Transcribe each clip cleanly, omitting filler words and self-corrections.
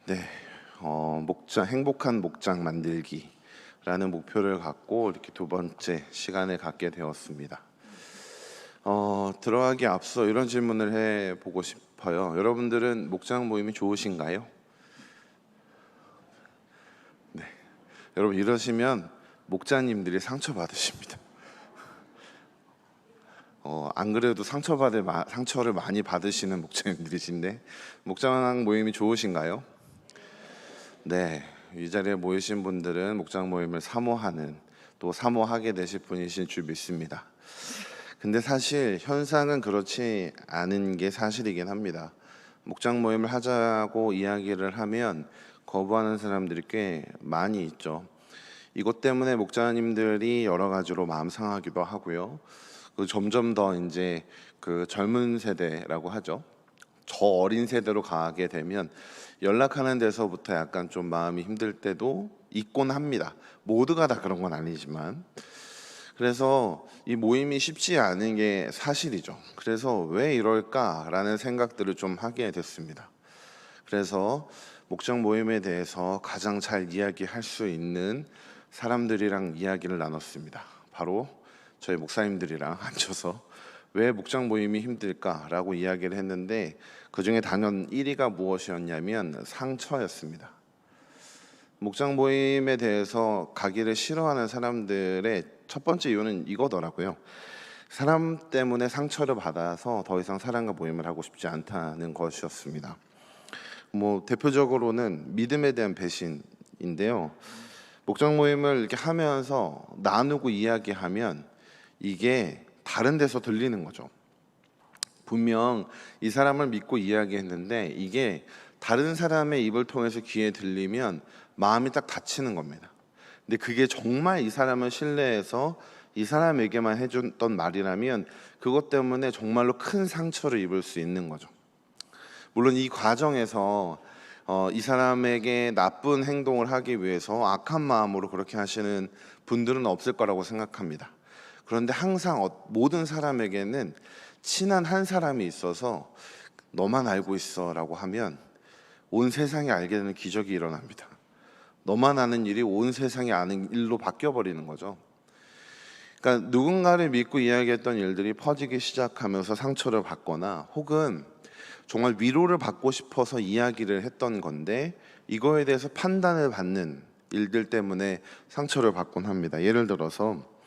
네, 행복한 목장 만들기라는 목표를 갖고 이렇게 두 번째 시간을 갖게 되었습니다. 들어가기 앞서 이런 질문을 해보고 싶어요. 여러분들은 목장 모임이 좋으신가요? 네, 여러분 이러시면 목자님들이 상처받으십니다. 안 그래도 상처를 많이 받으시는 목자님들이신데 목장 모임이 좋으신가요? 네, 이 자리에 모이신 분들은 목장 모임을 사모하는, 또 사모하게 되실 분이신 줄 믿습니다. 근데 사실 현상은 그렇지 않은 게 사실이긴 합니다. 목장 모임을 하자고 이야기를 하면 거부하는 사람들이 꽤 많이 있죠. 이것 때문에 목자님들이 여러 가지로 마음 상하기도 하고요. 점점 더 이제 그 젊은 세대라고 하죠. 저 어린 세대로 가게 되면 연락하는 데서부터 약간 좀 마음이 힘들 때도 있곤 합니다. 모두가 다 그런 건 아니지만. 그래서 이 모임이 쉽지 않은 게 사실이죠. 그래서 왜 이럴까라는 생각들을 좀 하게 됐습니다. 그래서 목장 모임에 대해서 가장 잘 이야기할 수 있는 사람들이랑 이야기를 나눴습니다. 바로 저희 목사님들이랑 앉아서 왜 목장 모임이 힘들까라고 이야기를 했는데, 그중에 단연 1위가 무엇이었냐면 상처였습니다. 목장 모임에 대해서 가기를 싫어하는 사람들의 첫 번째 이유는 이거더라고요. 사람 때문에 상처를 받아서 더 이상 사람과 모임을 하고 싶지 않다는 것이었습니다. 대표적으로는 믿음에 대한 배신인데요. 목장 모임을 이렇게 하면서 나누고 이야기하면 이게 다른 데서 들리는 거죠. 분명 이 사람을 믿고 이야기했는데 이게 다른 사람의 입을 통해서 귀에 들리면 마음이 딱 닫히는 겁니다. 근데 그게 정말 이 사람을 신뢰해서 이 사람에게만 해줬던 말이라면 그것 때문에 정말로 큰 상처를 입을 수 있는 거죠. 물론 이 과정에서 이 사람에게 나쁜 행동을 하기 위해서 악한 마음으로 그렇게 하시는 분들은 없을 거라고 생각합니다. 그런데 항상 모든 사람에게는 친한 한 사람이 있어서 너만 알고 있어 라고 하면 온 세상이 알게 되는 기적이 일어납니다. 너만 아는 일이 온 세상이 아는 일로 바뀌어버리는 거죠. 그러니까 누군가를 믿고 이야기했던 일들이 퍼지기 시작하면서 상처를 받거나 혹은 정말 위로를 받고 싶어서 이야기를 했던 건데 이거에 대해서 판단을 받는 일들 때문에 상처를 받곤 합니다. 예를 들어서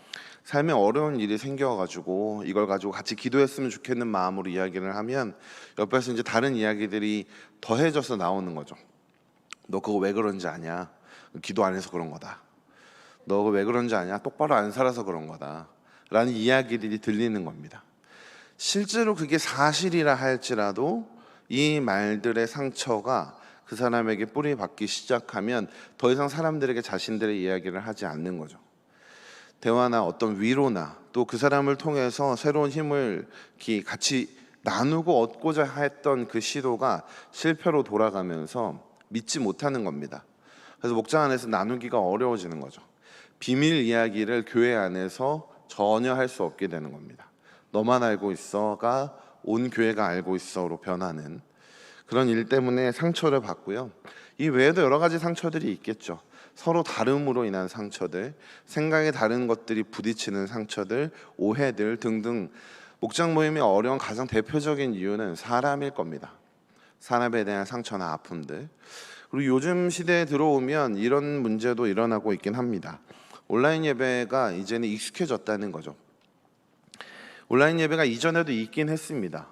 삶에 어려운 일이 생겨가지고 이걸 가지고 같이 기도했으면 좋겠는 마음으로 이야기를 하면 옆에서 이제 다른 이야기들이 더해져서 나오는 거죠. 너 그거 왜 그런지 아냐? 기도 안 해서 그런 거다. 너 그거 왜 그런지 아냐? 똑바로 안 살아서 그런 거다. 라는 이야기들이 들리는 겁니다. 실제로 그게 사실이라 할지라도 이 말들의 상처가 그 사람에게 뿌리 박기 시작하면 더 이상 사람들에게 자신들의 이야기를 하지 않는 거죠. 대화나 어떤 위로나 또 그 사람을 통해서 새로운 힘을 같이 나누고 얻고자 했던 그 시도가 실패로 돌아가면서 믿지 못하는 겁니다. 그래서 목장 안에서 나누기가 어려워지는 거죠. 비밀 이야기를 교회 안에서 전혀 할 수 없게 되는 겁니다. 너만 알고 있어가 온 교회가 알고 있어로 변하는 그런 일 때문에 상처를 받고요. 이 외에도 여러 가지 상처들이 있겠죠. 서로 다름으로 인한 상처들, 생각의 다른 것들이 부딪히는 상처들, 오해들 등등. 목장 모임이 어려운 가장 대표적인 이유는 사람일 겁니다. 사람에 대한 상처나 아픔들. 그리고 요즘 시대에 들어오면 이런 문제도 일어나고 있긴 합니다. 온라인 예배가 이제는 익숙해졌다는 거죠. 온라인 예배가 이전에도 있긴 했습니다.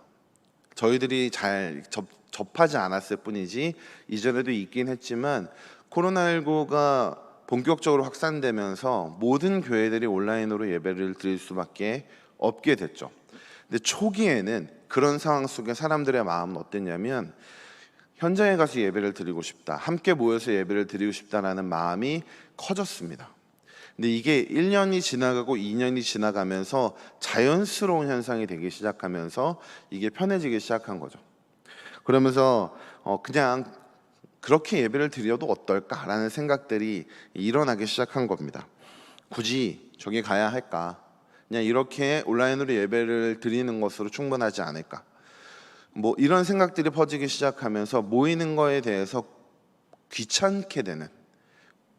저희들이 잘 접하지 않았을 뿐이지 이전에도 있긴 했지만 코로나19가 본격적으로 확산되면서 모든 교회들이 온라인으로 예배를 드릴 수밖에 없게 됐죠. 근데 초기에는 그런 상황 속에 사람들의 마음은 어땠냐면 현장에 가서 예배를 드리고 싶다, 함께 모여서 예배를 드리고 싶다라는 마음이 커졌습니다. 근데 이게 1년이 지나가고 2년이 지나가면서 자연스러운 현상이 되기 시작하면서 이게 편해지기 시작한 거죠. 그러면서 그냥 그렇게 예배를 드려도 어떨까라는 생각들이 일어나기 시작한 겁니다. 굳이 저기 가야 할까? 그냥 이렇게 온라인으로 예배를 드리는 것으로 충분하지 않을까? 이런 생각들이 퍼지기 시작하면서 모이는 거에 대해서 귀찮게 되는,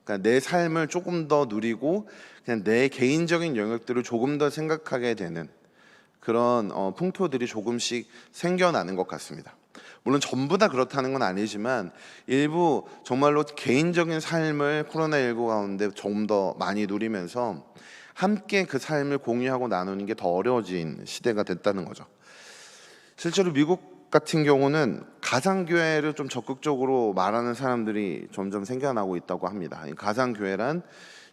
그러니까 내 삶을 조금 더 누리고 그냥 내 개인적인 영역들을 조금 더 생각하게 되는 그런 풍토들이 조금씩 생겨나는 것 같습니다. 물론 전부 다 그렇다는 건 아니지만 일부 정말로 개인적인 삶을 코로나19 가운데 좀 더 많이 누리면서 함께 그 삶을 공유하고 나누는 게 더 어려워진 시대가 됐다는 거죠. 실제로 미국 같은 경우는 가상교회를 좀 적극적으로 말하는 사람들이 점점 생겨나고 있다고 합니다. 이 가상교회란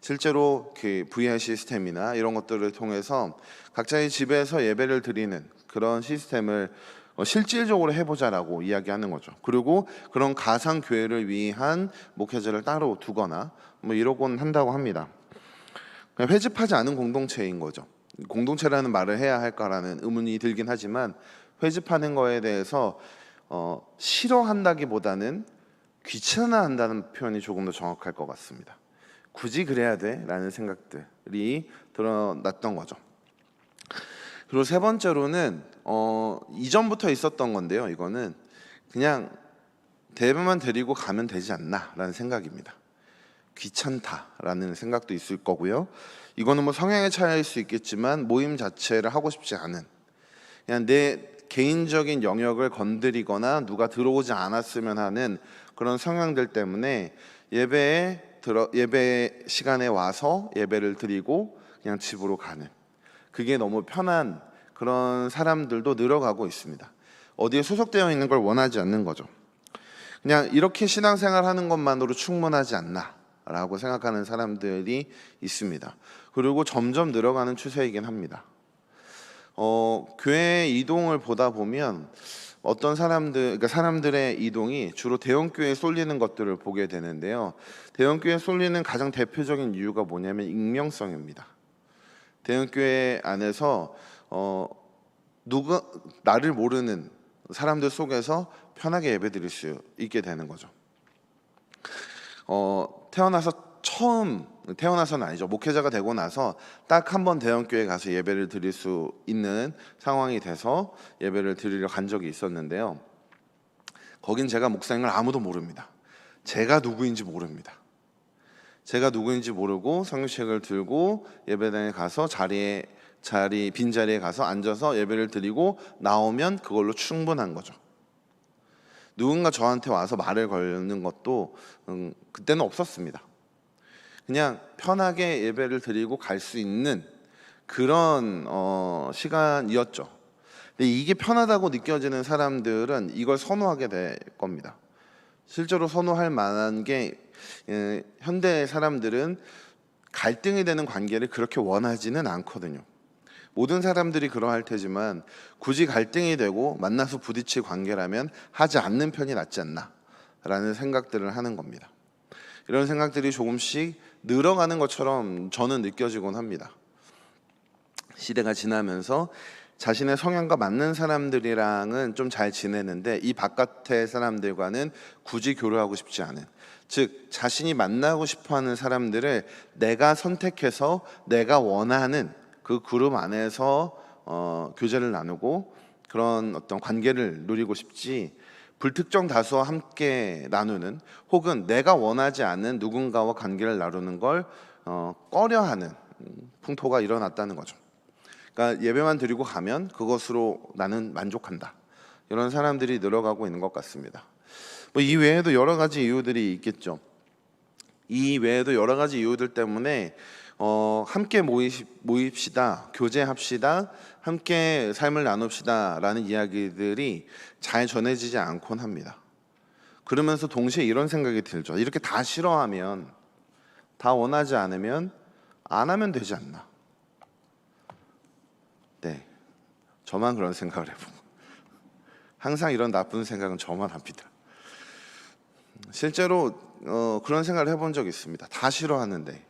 실제로 그 VR 시스템이나 이런 것들을 통해서 각자의 집에서 예배를 드리는 그런 시스템을 실질적으로 해보자라고 이야기하는 거죠. 그리고 그런 가상교회를 위한 목회자를 따로 두거나 뭐 이러곤 한다고 합니다. 그냥 회집하지 않은 공동체인 거죠. 공동체라는 말을 해야 할까라는 의문이 들긴 하지만 회집하는 거에 대해서 싫어한다기보다는 귀찮아한다는 표현이 조금 더 정확할 것 같습니다. 굳이 그래야 돼? 라는 생각들이 드러났던 거죠. 그리고 세 번째로는 이전부터 있었던 건데요. 이거는 그냥 대회만 드리고 가면 되지 않나 라는 생각입니다. 귀찮다라는 생각도 있을 거고요. 이거는 뭐 성향의 차이일 수 있겠지만 모임 자체를 하고 싶지 않은, 그냥 내 개인적인 영역을 건드리거나 누가 들어오지 않았으면 하는 그런 성향들 때문에 예배 시간에 와서 예배를 드리고 그냥 집으로 가는, 그게 너무 편한 그런 사람들도 늘어가고 있습니다. 어디에 소속되어 있는 걸 원하지 않는 거죠. 그냥 이렇게 신앙생활 하는 것만으로 충분하지 않나 라고 생각하는 사람들이 있습니다. 그리고 점점 늘어가는 추세이긴 합니다. 교회 이동을 보다 보면 어떤 그러니까 사람들의 이동이 주로 대형교회에 쏠리는 것들을 보게 되는데요. 대형교회에 쏠리는 가장 대표적인 이유가 뭐냐면 익명성입니다. 대형교회 안에서 누가 나를 모르는 사람들 속에서 편하게 예배드릴 수 있게 되는 거죠. 태어나서는 아니죠. 목회자가 되고 나서 딱 한 번 대형교회 가서 예배를 드릴 수 있는 상황이 돼서 예배를 드리러 간 적이 있었는데요. 거긴 제가 목사인 걸 아무도 모릅니다. 제가 누구인지 모릅니다. 제가 누구인지 모르고 성경책을 들고 예배당에 가서 빈자리에 가서 앉아서 예배를 드리고 나오면 그걸로 충분한 거죠. 누군가 저한테 와서 말을 걸는 것도 그때는 없었습니다. 그냥 편하게 예배를 드리고 갈 수 있는 그런 시간이었죠. 근데 이게 편하다고 느껴지는 사람들은 이걸 선호하게 될 겁니다. 실제로 선호할 만한 게 현대 사람들은 갈등이 되는 관계를 그렇게 원하지는 않거든요. 모든 사람들이 그러할 테지만 굳이 갈등이 되고 만나서 부딪힐 관계라면 하지 않는 편이 낫지 않나 라는 생각들을 하는 겁니다. 이런 생각들이 조금씩 늘어가는 것처럼 저는 느껴지곤 합니다. 시대가 지나면서 자신의 성향과 맞는 사람들이랑은 좀 잘 지내는데 이 바깥의 사람들과는 굳이 교류하고 싶지 않은, 즉 자신이 만나고 싶어하는 사람들을 내가 선택해서 내가 원하는 그 그룹 안에서 교제를 나누고 그런 어떤 관계를 누리고 싶지, 불특정 다수와 함께 나누는 혹은 내가 원하지 않는 누군가와 관계를 나누는 걸 꺼려하는 풍토가 일어났다는 거죠. 그러니까 예배만 드리고 가면 그것으로 나는 만족한다, 이런 사람들이 늘어가고 있는 것 같습니다. 뭐 이 외에도 여러 가지 이유들이 있겠죠. 이 외에도 여러 가지 이유들 때문에 함께 모입시다, 교제합시다, 함께 삶을 나눕시다 라는 이야기들이 잘 전해지지 않곤 합니다. 그러면서 동시에 이런 생각이 들죠. 이렇게 다 싫어하면, 다 원하지 않으면 안 하면 되지 않나. 네, 저만 그런 생각을 해보고, 항상 이런 나쁜 생각은 저만 합니다. 실제로 그런 생각을 해본 적이 있습니다. 다 싫어하는데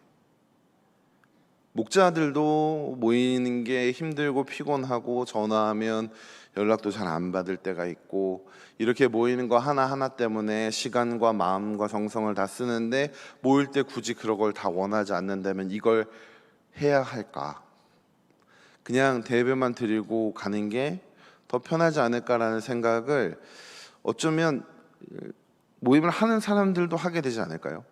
목자들도 모이는 게 힘들고 피곤하고 전화하면 연락도 잘 안 받을 때가 있고, 이렇게 모이는 거 하나하나 때문에 시간과 마음과 정성을 다 쓰는데 모일 때 굳이 그런 걸 다 원하지 않는다면 이걸 해야 할까? 그냥 대배만 드리고 가는 게 더 편하지 않을까라는 생각을 어쩌면 모임을 하는 사람들도 하게 되지 않을까요?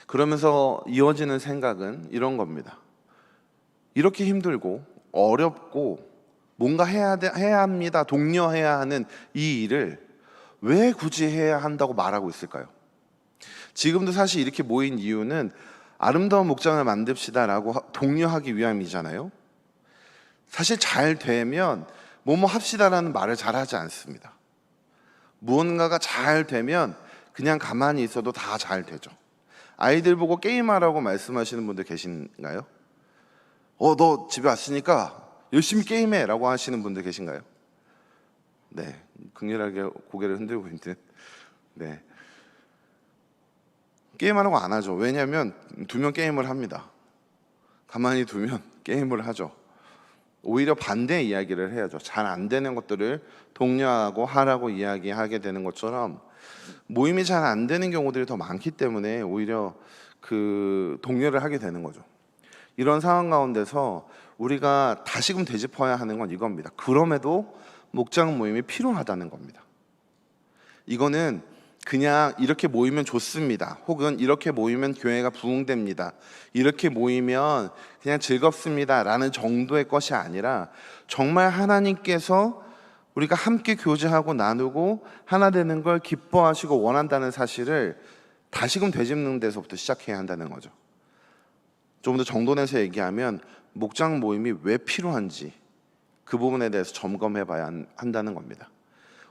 그러면서 이어지는 생각은 이런 겁니다. 이렇게 힘들고 어렵고 뭔가 해야 합니다, 독려해야 하는 이 일을 왜 굳이 해야 한다고 말하고 있을까요? 지금도 사실 이렇게 모인 이유는 아름다운 목장을 만듭시다라고 독려하기 위함이잖아요. 사실 잘 되면 뭐뭐 합시다라는 말을 잘 하지 않습니다. 무언가가 잘 되면 그냥 가만히 있어도 다 잘 되죠. 아이들 보고 게임하라고 말씀하시는 분들 계신가요? 너 집에 왔으니까 열심히 게임해 라고 하시는 분들 계신가요? 네, 극렬하게 고개를 흔들고 있는. 네, 게임하라고 안 하죠. 왜냐하면 두면 게임을 합니다. 가만히 두면 게임을 하죠. 오히려 반대 이야기를 해야죠. 잘 안 되는 것들을 독려하고 하라고 이야기하게 되는 것처럼 모임이 잘 안 되는 경우들이 더 많기 때문에 오히려 그 독려를 하게 되는 거죠. 이런 상황 가운데서 우리가 다시금 되짚어야 하는 건 이겁니다. 그럼에도 목장 모임이 필요하다는 겁니다. 이거는 그냥 이렇게 모이면 좋습니다, 혹은 이렇게 모이면 교회가 부흥됩니다, 이렇게 모이면 그냥 즐겁습니다 라는 정도의 것이 아니라 정말 하나님께서 우리가 함께 교제하고 나누고 하나 되는 걸 기뻐하시고 원한다는 사실을 다시금 되짚는 데서부터 시작해야 한다는 거죠. 좀 더 정돈해서 얘기하면 목장 모임이 왜 필요한지 그 부분에 대해서 점검해 봐야 한다는 겁니다.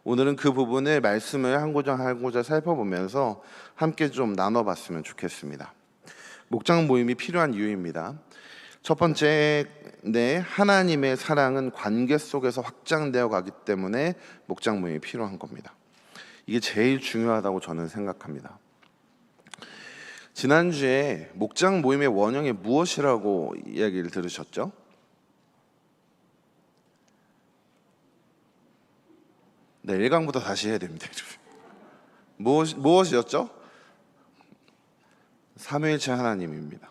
오늘은 그 부분을 말씀을 한 구절 한 구절 살펴보면서 함께 좀 나눠봤으면 좋겠습니다. 목장 모임이 필요한 이유입니다. 첫 번째, 하나님의 사랑은 관계 속에서 확장되어 가기 때문에 목장 모임이 필요한 겁니다. 이게 제일 중요하다고 저는 생각합니다. 지난주에 목장 모임의 원형이 무엇이라고 이야기를 들으셨죠? 네, 1강부터 다시 해야 됩니다. 무엇이었죠? 삼위일체 하나님입니다.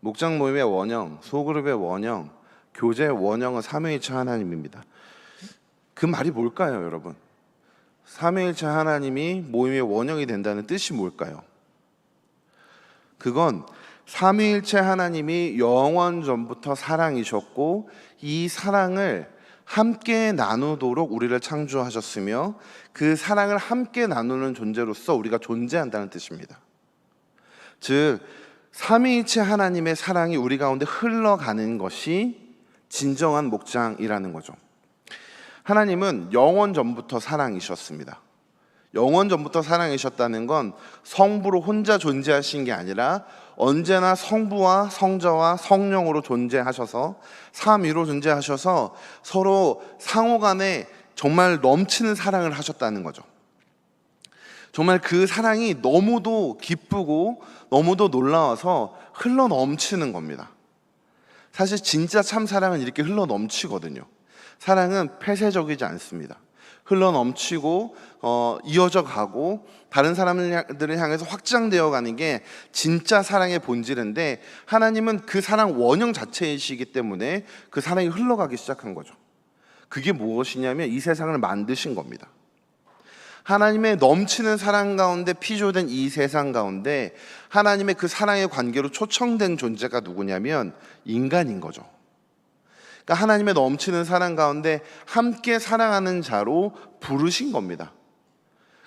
목장 모임의 원형, 소그룹의 원형, 교제의 원형은 삼위일체 하나님입니다. 그 말이 뭘까요, 여러분? 삼위일체 하나님이 모임의 원형이 된다는 뜻이 뭘까요? 그건 삼위일체 하나님이 영원 전부터 사랑이셨고 이 사랑을 함께 나누도록 우리를 창조하셨으며 그 사랑을 함께 나누는 존재로서 우리가 존재한다는 뜻입니다. 즉 삼위일체 하나님의 사랑이 우리 가운데 흘러가는 것이 진정한 목장이라는 거죠. 하나님은 영원 전부터 사랑이셨습니다. 영원 전부터 사랑이셨다는 건 성부로 혼자 존재하신 게 아니라 언제나 성부와 성자와 성령으로 존재하셔서 삼위로 존재하셔서 서로 상호간에 정말 넘치는 사랑을 하셨다는 거죠. 정말 그 사랑이 너무도 기쁘고 너무도 놀라워서 흘러 넘치는 겁니다. 사실 진짜 참 사랑은 이렇게 흘러 넘치거든요. 사랑은 폐쇄적이지 않습니다. 흘러 넘치고 이어져 가고 다른 사람들을 향해서 확장되어 가는 게 진짜 사랑의 본질인데 하나님은 그 사랑 원형 자체이시기 때문에 그 사랑이 흘러가기 시작한 거죠. 그게 무엇이냐면 이 세상을 만드신 겁니다. 하나님의 넘치는 사랑 가운데 피조된 이 세상 가운데 하나님의 그 사랑의 관계로 초청된 존재가 누구냐면 인간인 거죠. 그러니까 하나님의 넘치는 사랑 가운데 함께 사랑하는 자로 부르신 겁니다.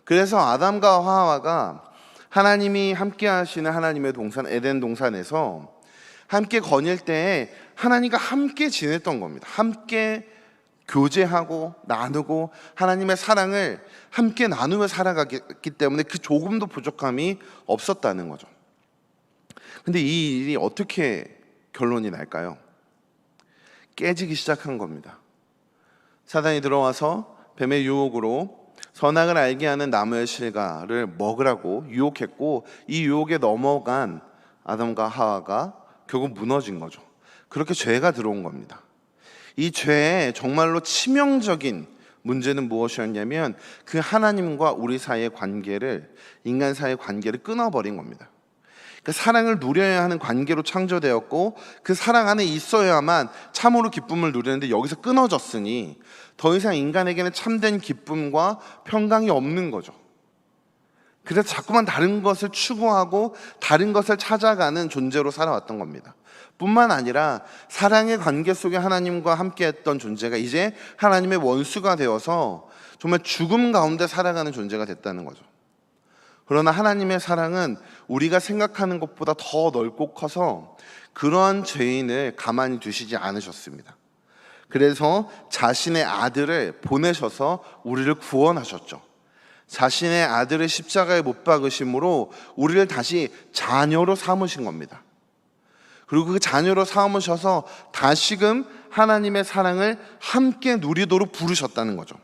그래서 아담과 하와가 하나님이 함께 하시는 하나님의 동산 에덴 동산에서 함께 거닐 때에 하나님과 함께 지냈던 겁니다. 함께 교제하고 나누고 하나님의 사랑을 함께 나누며 살아가기 때문에 그 조금도 부족함이 없었다는 거죠. 근데 이 일이 어떻게 결론이 날까요? 깨지기 시작한 겁니다. 사단이 들어와서 뱀의 유혹으로 선악을 알게 하는 나무의 실과를 먹으라고 유혹했고 이 유혹에 넘어간 아담과 하와가 결국 무너진 거죠. 그렇게 죄가 들어온 겁니다. 이 죄의 정말로 치명적인 문제는 무엇이었냐면 그 하나님과 우리 사이의 관계를, 인간 사이의 관계를 끊어버린 겁니다. 그 사랑을 누려야 하는 관계로 창조되었고 그 사랑 안에 있어야만 참으로 기쁨을 누리는데 여기서 끊어졌으니 더 이상 인간에게는 참된 기쁨과 평강이 없는 거죠. 그래서 자꾸만 다른 것을 추구하고 다른 것을 찾아가는 존재로 살아왔던 겁니다. 뿐만 아니라 사랑의 관계 속에 하나님과 함께했던 존재가 이제 하나님의 원수가 되어서 정말 죽음 가운데 살아가는 존재가 됐다는 거죠. 그러나 하나님의 사랑은 우리가 생각하는 것보다 더 넓고 커서 그러한 죄인을 가만히 두시지 않으셨습니다. 그래서 자신의 아들을 보내셔서 우리를 구원하셨죠. 자신의 아들을 십자가에 못 박으심으로 우리를 다시 자녀로 삼으신 겁니다. 그리고 그 자녀로 삼으셔서 다시금 하나님의 사랑을 함께 누리도록 부르셨다는 거죠.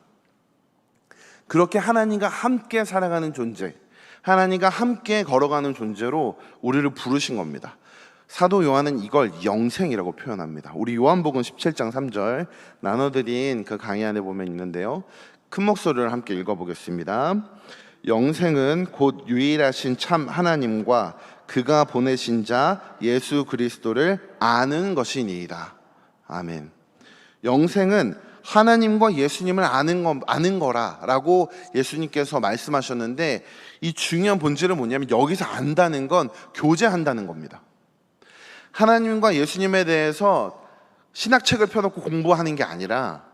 그렇게 하나님과 함께 살아가는 존재, 하나님과 함께 걸어가는 존재로 우리를 부르신 겁니다. 사도 요한은 이걸 영생이라고 표현합니다. 우리 요한복음 17장 3절 나눠드린 그 강의 안에 보면 있는데요, 큰 목소리를 함께 읽어보겠습니다. 영생은 곧 유일하신 참 하나님과 그가 보내신 자 예수 그리스도를 아는 것이니이다. 아멘. 영생은 하나님과 예수님을 아는 거라라고 예수님께서 말씀하셨는데, 이 중요한 본질은 뭐냐면 여기서 안다는 건 교제한다는 겁니다. 하나님과 예수님에 대해서 신학책을 펴놓고 공부하는 게 아니라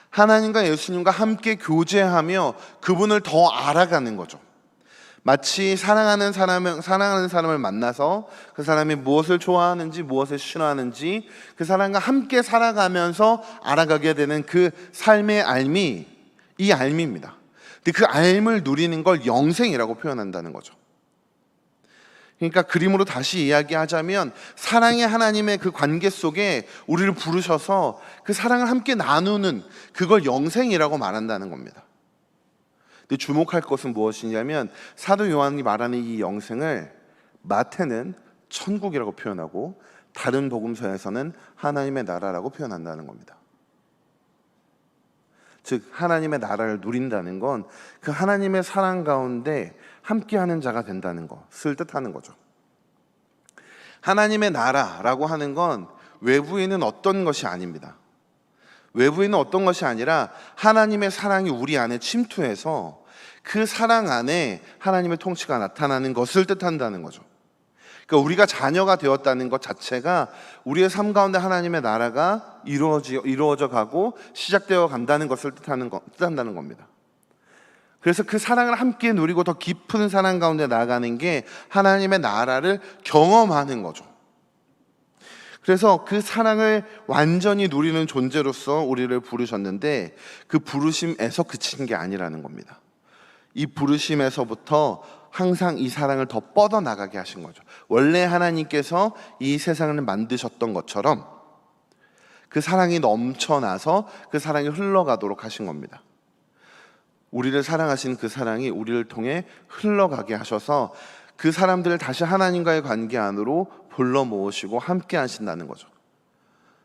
하나님과 예수님과 함께 교제하며 그분을 더 알아가는 거죠. 마치 사랑하는 사람을 만나서 그 사람이 무엇을 좋아하는지 무엇을 싫어하는지 그 사람과 함께 살아가면서 알아가게 되는 그 삶의 알미, 이 알미입니다. 근데 그 알미를 누리는 걸 영생이라고 표현한다는 거죠. 그러니까 그림으로 다시 이야기하자면 사랑의 하나님의 그 관계 속에 우리를 부르셔서 그 사랑을 함께 나누는 그걸 영생이라고 말한다는 겁니다. 근데 주목할 것은 무엇이냐면 사도 요한이 말하는 이 영생을 마태는 천국이라고 표현하고 다른 복음서에서는 하나님의 나라라고 표현한다는 겁니다. 즉 하나님의 나라를 누린다는 건 그 하나님의 사랑 가운데 함께하는 자가 된다는 것을 뜻하는 거죠. 하나님의 나라라고 하는 건 외부에 있는 어떤 것이 아닙니다. 외부에 있는 어떤 것이 아니라 하나님의 사랑이 우리 안에 침투해서 그 사랑 안에 하나님의 통치가 나타나는 것을 뜻한다는 거죠. 그러니까 우리가 자녀가 되었다는 것 자체가 우리의 삶 가운데 하나님의 나라가 이루어져 가고 시작되어 간다는 것을 뜻한다는 겁니다. 그래서 그 사랑을 함께 누리고 더 깊은 사랑 가운데 나아가는 게 하나님의 나라를 경험하는 거죠. 그래서 그 사랑을 완전히 누리는 존재로서 우리를 부르셨는데 그 부르심에서 그친 게 아니라는 겁니다. 이 부르심에서부터 항상 이 사랑을 더 뻗어나가게 하신 거죠. 원래 하나님께서 이 세상을 만드셨던 것처럼 그 사랑이 넘쳐나서 그 사랑이 흘러가도록 하신 겁니다. 우리를 사랑하신 그 사랑이 우리를 통해 흘러가게 하셔서 그 사람들을 다시 하나님과의 관계 안으로 불러 모으시고 함께 하신다는 거죠.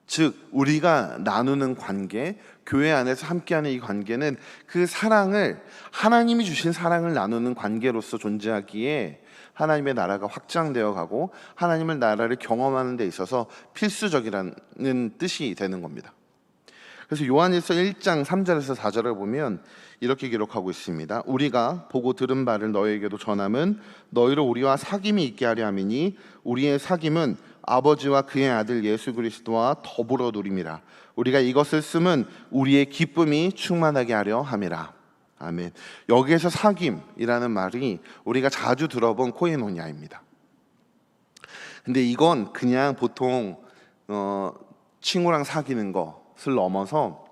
즉 우리가 나누는 관계, 교회 안에서 함께하는 이 관계는 그 사랑을, 하나님이 주신 사랑을 나누는 관계로서 존재하기에 하나님의 나라가 확장되어 가고 하나님의 나라를 경험하는 데 있어서 필수적이라는 뜻이 되는 겁니다. 그래서 요한일서 1장 3절에서 4절을 보면 이렇게 기록하고 있습니다. 우리가 보고 들은 바를 너희에게도 전함은 너희로 우리와 사귐이 있게 하려 함이니 우리의 사귐은 아버지와 그의 아들 예수 그리스도와 더불어 누림이라. 우리가 이것을 쓰면 우리의 기쁨이 충만하게 하려 함이라. 아멘. 여기에서 사귐이라는 말이 우리가 자주 들어본 코이노니아입니다. 근데 이건 그냥 보통 친구랑 사귀는 것을 넘어서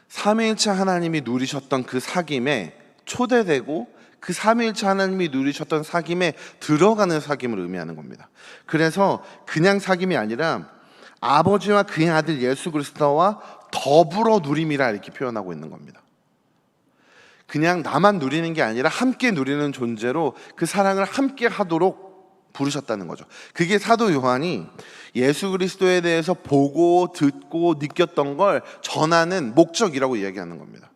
삼위일체 하나님이 누리셨던 그 사귐에 초대되고 그 삼위일체 하나님이 누리셨던 사귐에 들어가는 사귐을 의미하는 겁니다. 그래서 그냥 사귐이 아니라 아버지와 그의 아들 예수 그리스도와 더불어 누림이라 이렇게 표현하고 있는 겁니다. 그냥 나만 누리는 게 아니라 함께 누리는 존재로 그 사랑을 함께 하도록 부르셨다는 거죠. 그게 사도 요한이 예수 그리스도에 대해서 보고 듣고 느꼈던 걸 전하는 목적이라고 이야기하는 겁니다.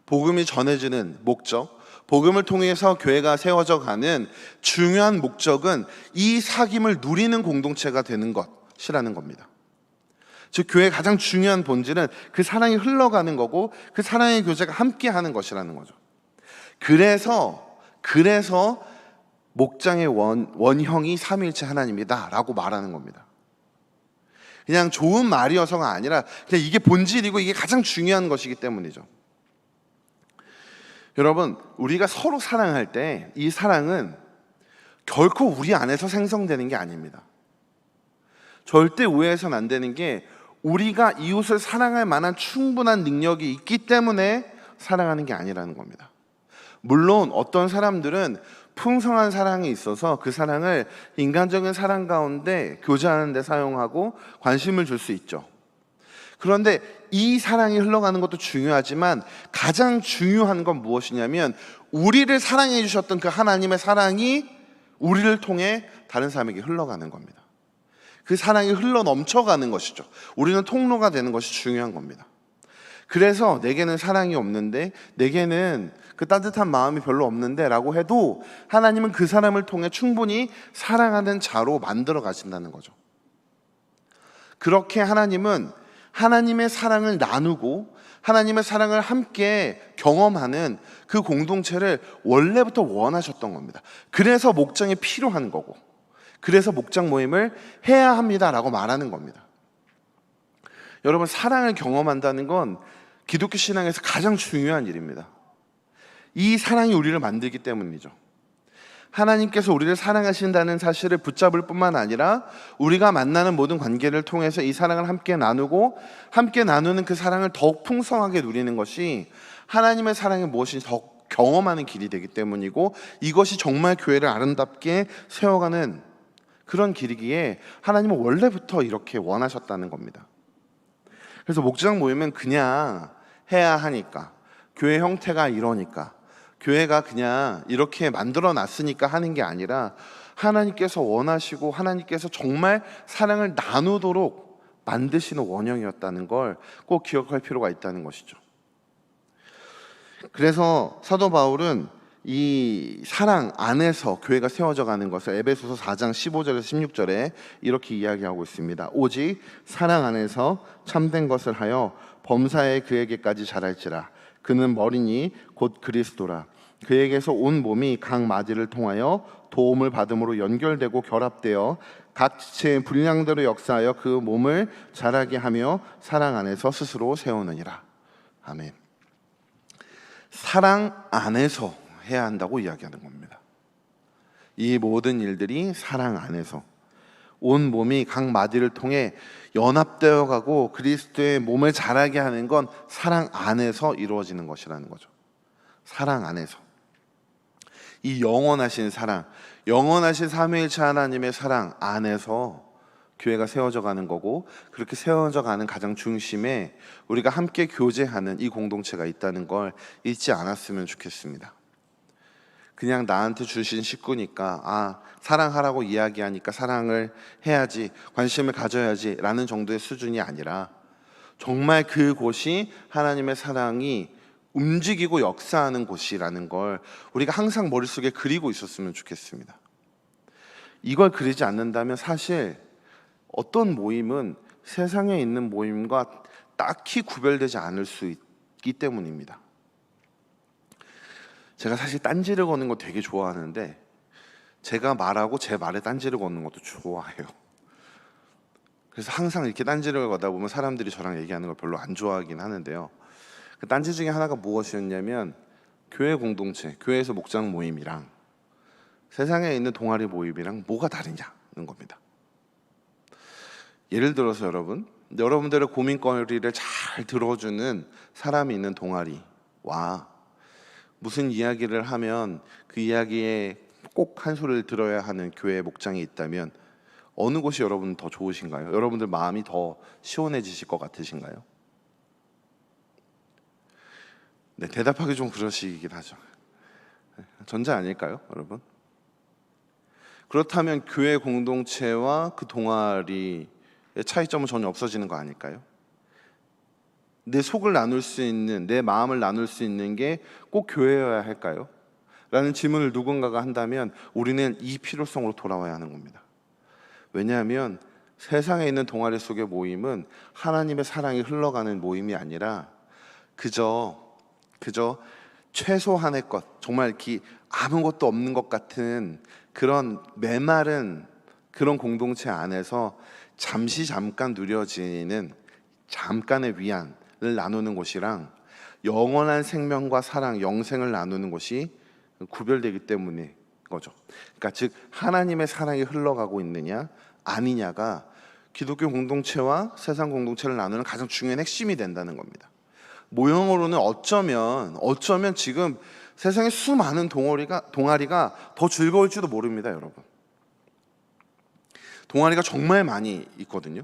복음이 전해지는 목적, 복음을 통해서 교회가 세워져 가는 중요한 목적은 이 사귐을 누리는 공동체가 되는 것이라는 겁니다. 즉 교회의 가장 중요한 본질은 그 사랑이 흘러가는 거고 그 사랑의 교제가 함께 하는 것이라는 거죠. 그래서 그래서 목장의 원형이 삼위일체 하나님이다 라고 말하는 겁니다. 그냥 좋은 말이어서가 아니라 그냥 이게 본질이고 이게 가장 중요한 것이기 때문이죠. 여러분, 우리가 서로 사랑할 때 이 사랑은 결코 우리 안에서 생성되는 게 아닙니다. 절대 오해해서는 안 되는 게, 우리가 이웃을 사랑할 만한 충분한 능력이 있기 때문에 사랑하는 게 아니라는 겁니다. 물론 어떤 사람들은 풍성한 사랑이 있어서 그 사랑을 인간적인 사랑 가운데 교제하는 데 사용하고 관심을 줄 수 있죠. 그런데 이 사랑이 흘러가는 것도 중요하지만 가장 중요한 건 무엇이냐면, 우리를 사랑해 주셨던 그 하나님의 사랑이 우리를 통해 다른 사람에게 흘러가는 겁니다. 그 사랑이 흘러 넘쳐가는 것이죠. 우리는 통로가 되는 것이 중요한 겁니다. 그래서 내게는 사랑이 없는데, 내게는 그 따뜻한 마음이 별로 없는데 라고 해도 하나님은 그 사람을 통해 충분히 사랑하는 자로 만들어 가신다는 거죠. 그렇게 하나님은 하나님의 사랑을 나누고 하나님의 사랑을 함께 경험하는 그 공동체를 원래부터 원하셨던 겁니다. 그래서 목장이 필요한 거고, 그래서 목장 모임을 해야 합니다라고 말하는 겁니다. 여러분, 사랑을 경험한다는 건 기독교 신앙에서 가장 중요한 일입니다. 이 사랑이 우리를 만들기 때문이죠. 하나님께서 우리를 사랑하신다는 사실을 붙잡을 뿐만 아니라 우리가 만나는 모든 관계를 통해서 이 사랑을 함께 나누고, 함께 나누는 그 사랑을 더욱 풍성하게 누리는 것이 하나님의 사랑이 무엇인지 더 경험하는 길이 되기 때문이고, 이것이 정말 교회를 아름답게 세워가는 그런 길이기에 하나님은 원래부터 이렇게 원하셨다는 겁니다. 그래서 목장 모임은 그냥 해야 하니까, 교회 형태가 이러니까, 교회가 그냥 이렇게 만들어 놨으니까 하는 게 아니라 하나님께서 원하시고 하나님께서 정말 사랑을 나누도록 만드시는 원형이었다는 걸 꼭 기억할 필요가 있다는 것이죠. 그래서 사도 바울은 이 사랑 안에서 교회가 세워져 가는 것을 에베소서 4장 15절에서 16절에 이렇게 이야기하고 있습니다. 오직 사랑 안에서 참된 것을 하여 범사에 그에게까지 자랄지라. 그는 머리니 곧 그리스도라. 그에게서 온 몸이 각 마디를 통하여 도움을 받음으로 연결되고 결합되어 각 지체의 분량대로 역사하여 그 몸을 자라게 하며 사랑 안에서 스스로 세우느니라. 아멘. 사랑 안에서 해야 한다고 이야기하는 겁니다. 이 모든 일들이 사랑 안에서, 온 몸이 각 마디를 통해 연합되어 가고 그리스도의 몸을 자라게 하는 건 사랑 안에서 이루어지는 것이라는 거죠. 사랑 안에서. 이 영원하신 사랑, 영원하신 삼위일체 하나님의 사랑 안에서 교회가 세워져 가는 거고, 그렇게 세워져 가는 가장 중심에 우리가 함께 교제하는 이 공동체가 있다는 걸 잊지 않았으면 좋겠습니다. 그냥 나한테 주신 식구니까 사랑하라고 이야기하니까 사랑을 해야지, 관심을 가져야지 라는 정도의 수준이 아니라 정말 그곳이 하나님의 사랑이 움직이고 역사하는 곳이라는 걸 우리가 항상 머릿속에 그리고 있었으면 좋겠습니다. 이걸 그리지 않는다면 사실 어떤 모임은 세상에 있는 모임과 딱히 구별되지 않을 수 있기 때문입니다. 제가 사실 딴지를 거는 거 되게 좋아하는데, 제가 말하고 제 말에 딴지를 거는 것도 좋아해요. 그래서 항상 이렇게 딴지를 거다 보면 사람들이 저랑 얘기하는 걸 별로 안 좋아하긴 하는데요. 그 딴지 중에 하나가 무엇이었냐면, 교회 공동체, 교회에서 목장 모임이랑 세상에 있는 동아리 모임이랑 뭐가 다르냐는 겁니다. 예를 들어서 여러분들의 고민거리를 잘 들어주는 사람이 있는 동아리와 무슨 이야기를 하면 그 이야기에 꼭 한 소리를 들어야 하는 교회 목장이 있다면 어느 곳이 여러분 더 좋으신가요? 여러분들 마음이 더 시원해지실 것 같으신가요? 네, 대답하기 좀 그러시긴 하죠. 전자 아닐까요, 여러분? 그렇다면 교회 공동체와 그 동아리의 차이점은 전혀 없어지는 거 아닐까요? 내 속을 나눌 수 있는, 내 마음을 나눌 수 있는 게 꼭 교회여야 할까요? 라는 질문을 누군가가 한다면 우리는 이 필요성으로 돌아와야 하는 겁니다. 왜냐하면 세상에 있는 동아리 속의 모임은 하나님의 사랑이 흘러가는 모임이 아니라 그저 최소한의 것, 정말 아무것도 없는 것 같은 그런 메마른 그런 공동체 안에서 잠깐 누려지는 잠깐의 위안을 나누는 곳이랑 영원한 생명과 사랑, 영생을 나누는 곳이 구별되기 때문인 거죠. 그러니까 즉 하나님의 사랑이 흘러가고 있느냐 아니냐가 기독교 공동체와 세상 공동체를 나누는 가장 중요한 핵심이 된다는 겁니다. 모형으로는 어쩌면 지금 세상에 수많은 동아리가 더 즐거울지도 모릅니다, 여러분. 동아리가 정말 많이 있거든요.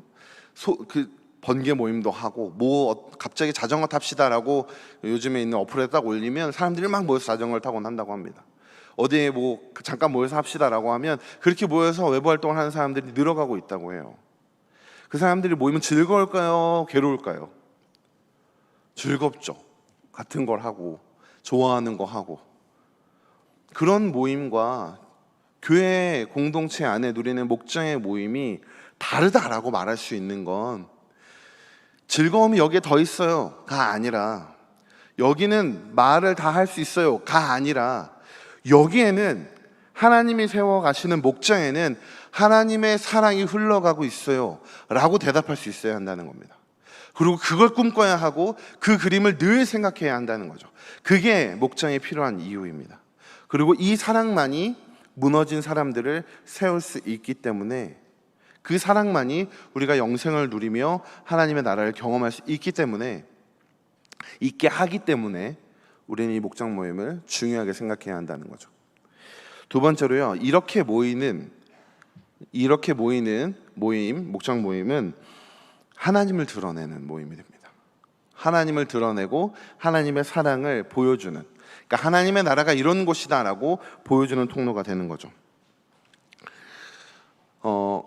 번개 모임도 하고 갑자기 자전거 탑시다라고 요즘에 있는 어플에 딱 올리면 사람들이 막 모여서 자전거를 타곤 한다고 합니다. 어디에 잠깐 모여서 합시다라고 하면 그렇게 모여서 외부 활동을 하는 사람들이 늘어가고 있다고 해요. 그 사람들이 모이면 즐거울까요? 괴로울까요? 즐겁죠. 같은 걸 하고 좋아하는 거 하고. 그런 모임과 교회 공동체 안에 누리는 목장의 모임이 다르다라고 말할 수 있는 건 즐거움이 여기에 더 있어요가 아니라, 여기는 말을 다 할 수 있어요가 아니라, 여기에는 하나님이 세워가시는 목장에는 하나님의 사랑이 흘러가고 있어요 라고 대답할 수 있어야 한다는 겁니다. 그리고 그걸 꿈꿔야 하고 그 그림을 늘 생각해야 한다는 거죠. 그게 목장에 필요한 이유입니다. 그리고 이 사랑만이 무너진 사람들을 세울 수 있기 때문에, 그 사랑만이 우리가 영생을 누리며 하나님의 나라를 경험할 수 있게 하기 때문에 우리는 이 목장 모임을 중요하게 생각해야 한다는 거죠. 두 번째로요, 이렇게 모이는 모임, 목장 모임은 하나님을 드러내는 모임이 됩니다. 하나님을 드러내고 하나님의 사랑을 보여주는, 그러니까 하나님의 나라가 이런 곳이다라고 보여주는 통로가 되는 거죠.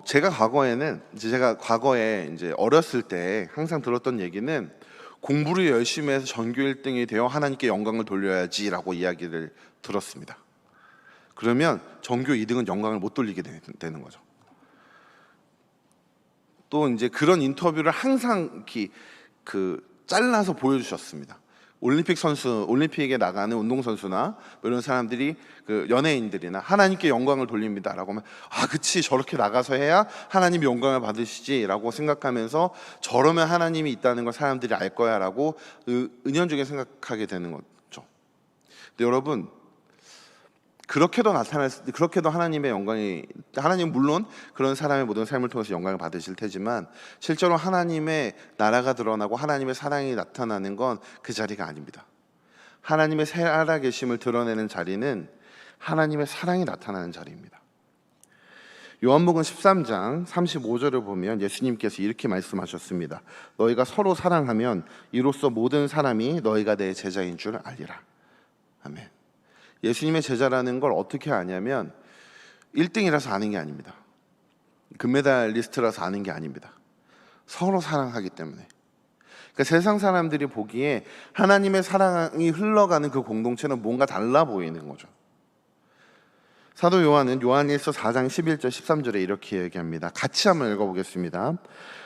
제가 과거에 이제 어렸을 때 항상 들었던 얘기는, 공부를 열심히 해서 전교 1등이 되어 하나님께 영광을 돌려야지라고 이야기를 들었습니다. 그러면 전교 2등은 영광을 못 돌리게 되는 거죠. 또 이제 그런 인터뷰를 항상 잘라서 보여주셨습니다. 올림픽에 나가는 운동선수나 이런 사람들이, 연예인들이나 하나님께 영광을 돌립니다라고 하면, 그치, 저렇게 나가서 해야 하나님이 영광을 받으시지라고 생각하면서, 저러면 하나님이 있다는 걸 사람들이 알 거야라고 은연중에 생각하게 되는 거죠. 근데 여러분, 그렇게도 하나님의 영광이, 하나님 물론 그런 사람의 모든 삶을 통해서 영광을 받으실 테지만, 실제로 하나님의 나라가 드러나고 하나님의 사랑이 나타나는 건 그 자리가 아닙니다. 하나님의 살아계심을 드러내는 자리는 하나님의 사랑이 나타나는 자리입니다. 요한복음 13장 35절을 보면 예수님께서 이렇게 말씀하셨습니다. 너희가 서로 사랑하면 이로써 모든 사람이 너희가 내 제자인 줄 알리라. 아멘. 예수님의 제자라는 걸 어떻게 아냐면 1등이라서 아는 게 아닙니다. 금메달리스트라서 아는 게 아닙니다. 서로 사랑하기 때문에. 그러니까 세상 사람들이 보기에 하나님의 사랑이 흘러가는 그 공동체는 뭔가 달라 보이는 거죠. 사도 요한은 요한일서 4장 11절 13절에 이렇게 얘기합니다. 같이 한번 읽어보겠습니다.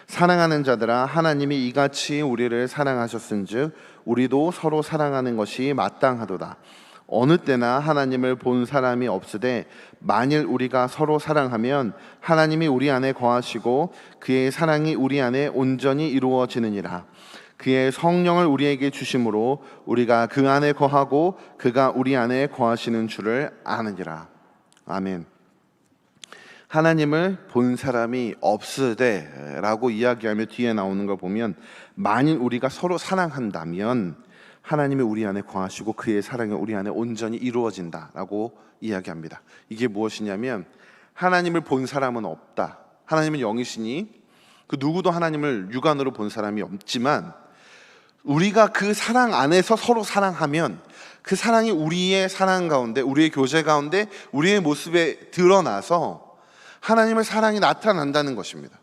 사랑하는 자들아, 하나님이 이같이 우리를 사랑하셨은즉 우리도 서로 사랑하는 것이 마땅하도다. 어느 때나 하나님을 본 사람이 없으되 만일 우리가 서로 사랑하면 하나님이 우리 안에 거하시고 그의 사랑이 우리 안에 온전히 이루어지느니라. 그의 성령을 우리에게 주심으로 우리가 그 안에 거하고 그가 우리 안에 거하시는 줄을 아느니라. 아멘. 하나님을 본 사람이 없으되 라고 이야기하며 뒤에 나오는 걸 보면, 만일 우리가 서로 사랑한다면 하나님이 우리 안에 거하시고 그의 사랑이 우리 안에 온전히 이루어진다라고 이야기합니다. 이게 무엇이냐면, 하나님을 본 사람은 없다. 하나님은 영이시니 그 누구도 하나님을 육안으로 본 사람이 없지만, 우리가 그 사랑 안에서 서로 사랑하면 그 사랑이 우리의 사랑 가운데, 우리의 교제 가운데, 우리의 모습에 드러나서 하나님의 사랑이 나타난다는 것입니다.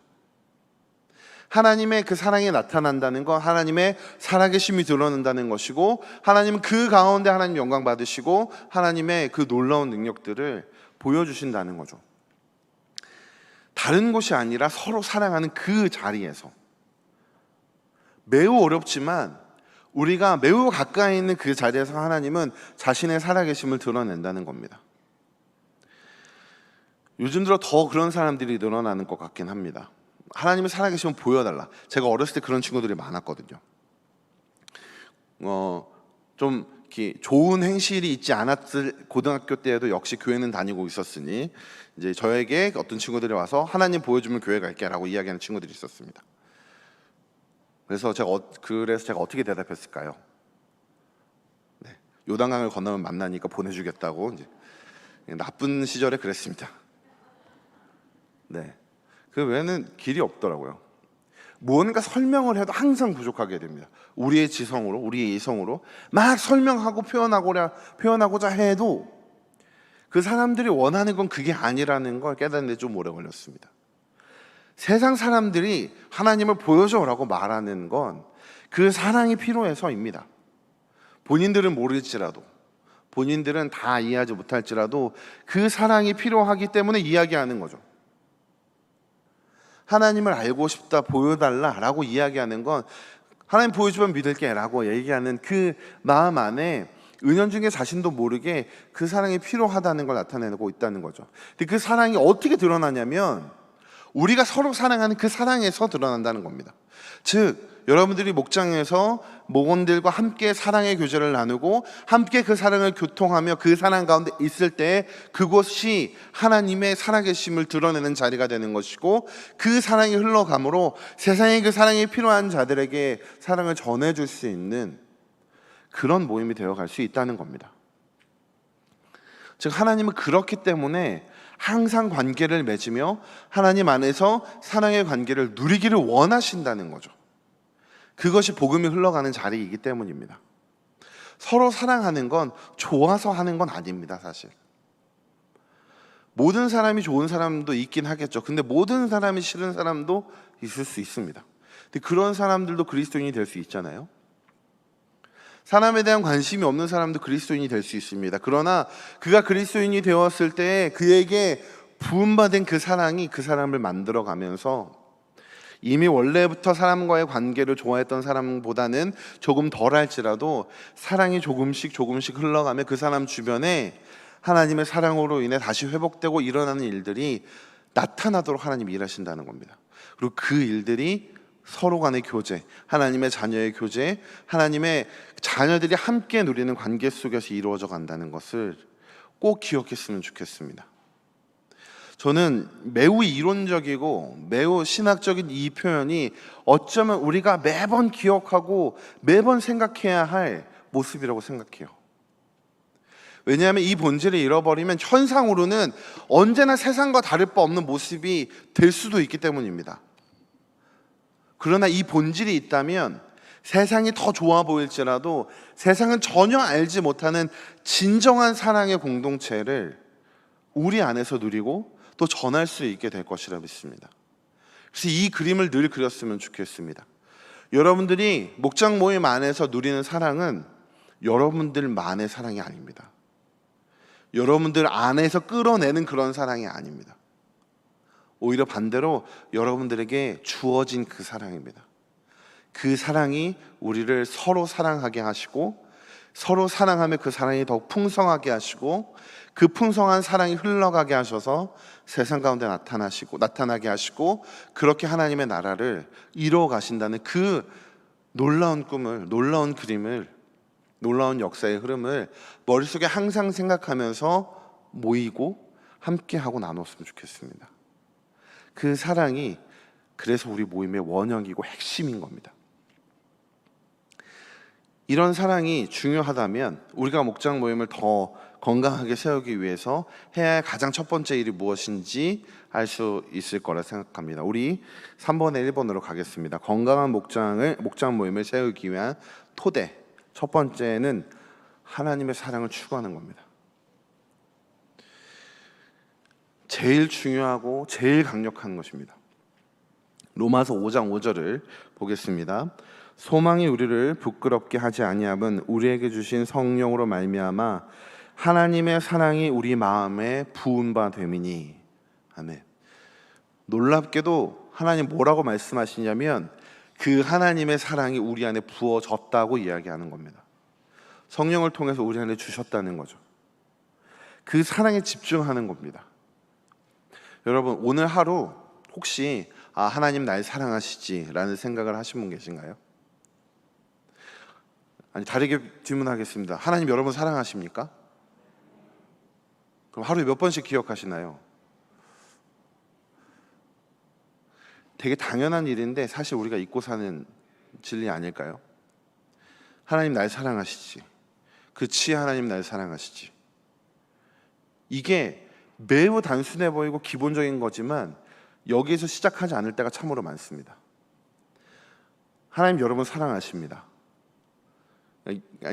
하나님의 그 사랑이 나타난다는 건 하나님의 살아계심이 드러난다는 것이고, 하나님은 그 가운데 하나님 영광 받으시고 하나님의 그 놀라운 능력들을 보여주신다는 거죠. 다른 곳이 아니라 서로 사랑하는 그 자리에서 매우 어렵지만 우리가 매우 가까이 있는 그 자리에서 하나님은 자신의 살아계심을 드러낸다는 겁니다. 요즘 들어 더 그런 사람들이 늘어나는 것 같긴 합니다. 하나님의 살아계심을 보여달라. 제가 어렸을 때 그런 친구들이 많았거든요. 좀 이렇게 좋은 행실이 있지 않았을 고등학교 때에도 역시 교회는 다니고 있었으니 이제 저에게 어떤 친구들이 와서 하나님 보여주면 교회 갈게라고 이야기하는 친구들이 있었습니다. 그래서 제가 어떻게 대답했을까요? 네, 요단강을 건너면 만나니까 보내주겠다고. 이제 나쁜 시절에 그랬습니다. 네, 그 외에는 길이 없더라고요. 무언가 설명을 해도 항상 부족하게 됩니다. 우리의 지성으로, 우리의 이성으로 막 설명하고 표현하고자 해도 그 사람들이 원하는 건 그게 아니라는 걸 깨닫는 데 좀 오래 걸렸습니다. 세상 사람들이 하나님을 보여줘라고 말하는 건 그 사랑이 필요해서입니다. 본인들은 모를지라도, 본인들은 다 이해하지 못할지라도 그 사랑이 필요하기 때문에 이야기하는 거죠. 하나님을 알고 싶다, 보여달라라고 이야기하는 건 하나님 보여주면 믿을게 라고 얘기하는 그 마음 안에 은연중에 자신도 모르게 그 사랑이 필요하다는 걸 나타내고 있다는 거죠. 근데 그 사랑이 어떻게 드러나냐면 우리가 서로 사랑하는 그 사랑에서 드러난다는 겁니다. 즉 여러분들이 목장에서 목원들과 함께 사랑의 교제를 나누고 함께 그 사랑을 교통하며 그 사랑 가운데 있을 때 그곳이 하나님의 살아계심을 드러내는 자리가 되는 것이고 그 사랑이 흘러감으로 세상에 그 사랑이 필요한 자들에게 사랑을 전해줄 수 있는 그런 모임이 되어갈 수 있다는 겁니다. 즉 하나님은 그렇기 때문에 항상 관계를 맺으며 하나님 안에서 사랑의 관계를 누리기를 원하신다는 거죠. 그것이 복음이 흘러가는 자리이기 때문입니다. 서로 사랑하는 건 좋아서 하는 건 아닙니다. 사실 모든 사람이 좋은 사람도 있긴 하겠죠. 근데 모든 사람이 싫은 사람도 있을 수 있습니다. 근데 그런 사람들도 그리스도인이 될 수 있잖아요. 사람에 대한 관심이 없는 사람도 그리스도인이 될 수 있습니다. 그러나 그가 그리스도인이 되었을 때 그에게 부음받은 그 사랑이 그 사람을 만들어가면서 이미 원래부터 사람과의 관계를 좋아했던 사람보다는 조금 덜 할지라도 사랑이 조금씩 흘러가며 그 사람 주변에 하나님의 사랑으로 인해 다시 회복되고 일어나는 일들이 나타나도록 하나님이 일하신다는 겁니다. 그리고 그 일들이 서로 간의 교제, 하나님의 자녀의 교제, 하나님의 자녀들이 함께 누리는 관계 속에서 이루어져 간다는 것을 꼭 기억했으면 좋겠습니다. 저는 매우 이론적이고 매우 신학적인 이 표현이 어쩌면 우리가 매번 기억하고 매번 생각해야 할 모습이라고 생각해요. 왜냐하면 이 본질을 잃어버리면 현상으로는 언제나 세상과 다를 바 없는 모습이 될 수도 있기 때문입니다. 그러나 이 본질이 있다면 세상이 더 좋아 보일지라도 세상은 전혀 알지 못하는 진정한 사랑의 공동체를 우리 안에서 누리고 또 전할 수 있게 될 것이라 믿습니다. 그래서 이 그림을 늘 그렸으면 좋겠습니다. 여러분들이 목장 모임 안에서 누리는 사랑은 여러분들만의 사랑이 아닙니다. 여러분들 안에서 끌어내는 그런 사랑이 아닙니다. 오히려 반대로 여러분들에게 주어진 그 사랑입니다. 그 사랑이 우리를 서로 사랑하게 하시고 서로 사랑하며 그 사랑이 더욱 풍성하게 하시고 그 풍성한 사랑이 흘러가게 하셔서 세상 가운데 나타나게 하시고 그렇게 하나님의 나라를 이루어 가신다는 그 놀라운 꿈을, 놀라운 그림을, 놀라운 역사의 흐름을 머릿속에 항상 생각하면서 모이고 함께하고 나눴으면 좋겠습니다. 그 사랑이 그래서 우리 모임의 원형이고 핵심인 겁니다. 이런 사랑이 중요하다면 우리가 목장 모임을 더 건강하게 세우기 위해서 해야 할 가장 첫 번째 일이 무엇인지 알 수 있을 거라 생각합니다. 우리 3번에 1번으로 가겠습니다. 건강한 목장 모임을 세우기 위한 토대. 첫 번째는 하나님의 사랑을 추구하는 겁니다. 제일 중요하고 제일 강력한 것입니다. 로마서 5장 5절을 보겠습니다. 소망이 우리를 부끄럽게 하지 아니함은 우리에게 주신 성령으로 말미암아 하나님의 사랑이 우리 마음에 부은 바 됨이니. 아멘. 놀랍게도 하나님 뭐라고 말씀하시냐면 그 하나님의 사랑이 우리 안에 부어졌다고 이야기하는 겁니다. 성령을 통해서 우리 안에 주셨다는 거죠. 그 사랑에 집중하는 겁니다. 여러분, 오늘 하루 혹시 하나님 날 사랑하시지? 라는 생각을 하신 분 계신가요? 아니, 다르게 질문하겠습니다. 하나님 여러분 사랑하십니까? 그럼 하루에 몇 번씩 기억하시나요? 되게 당연한 일인데 사실 우리가 잊고 사는 진리 아닐까요? 하나님 날 사랑하시지. 그치, 하나님 날 사랑하시지. 이게 매우 단순해 보이고 기본적인 거지만 여기에서 시작하지 않을 때가 참으로 많습니다. 하나님 여러분 사랑하십니다.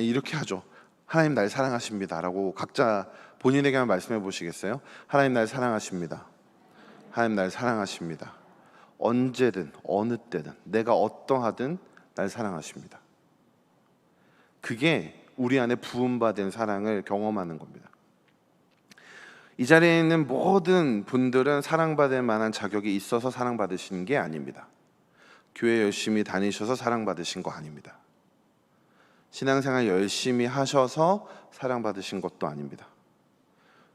이렇게 하죠. 하나님 날 사랑하십니다 라고 각자 본인에게만 말씀해 보시겠어요? 하나님 날 사랑하십니다. 하나님 날 사랑하십니다. 언제든 어느 때든 내가 어떠하든 날 사랑하십니다. 그게 우리 안에 부음받은 사랑을 경험하는 겁니다. 이 자리에 있는 모든 분들은 사랑받을 만한 자격이 있어서 사랑받으신 게 아닙니다. 교회 열심히 다니셔서 사랑받으신 거 아닙니다. 신앙생활 열심히 하셔서 사랑받으신 것도 아닙니다.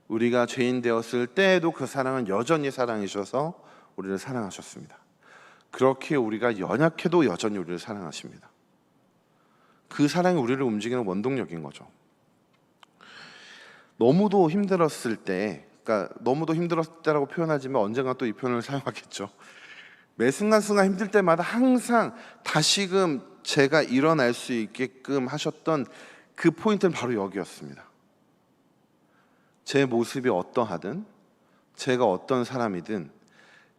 우리가 죄인 되었을 때에도 그 사랑은 여전히 사랑이셔서 우리를 사랑하셨습니다. 그렇게 우리가 연약해도 여전히 우리를 사랑하십니다. 그 사랑이 우리를 움직이는 원동력인 거죠. 너무도 힘들었을 때, 그러니까 너무도 힘들었을 때라고 표현하지만 언젠가 또 이 표현을 사용하겠죠. 매 순간순간 힘들 때마다 항상 다시금 제가 일어날 수 있게끔 하셨던 그 포인트는 바로 여기였습니다. 제 모습이 어떠하든 제가 어떤 사람이든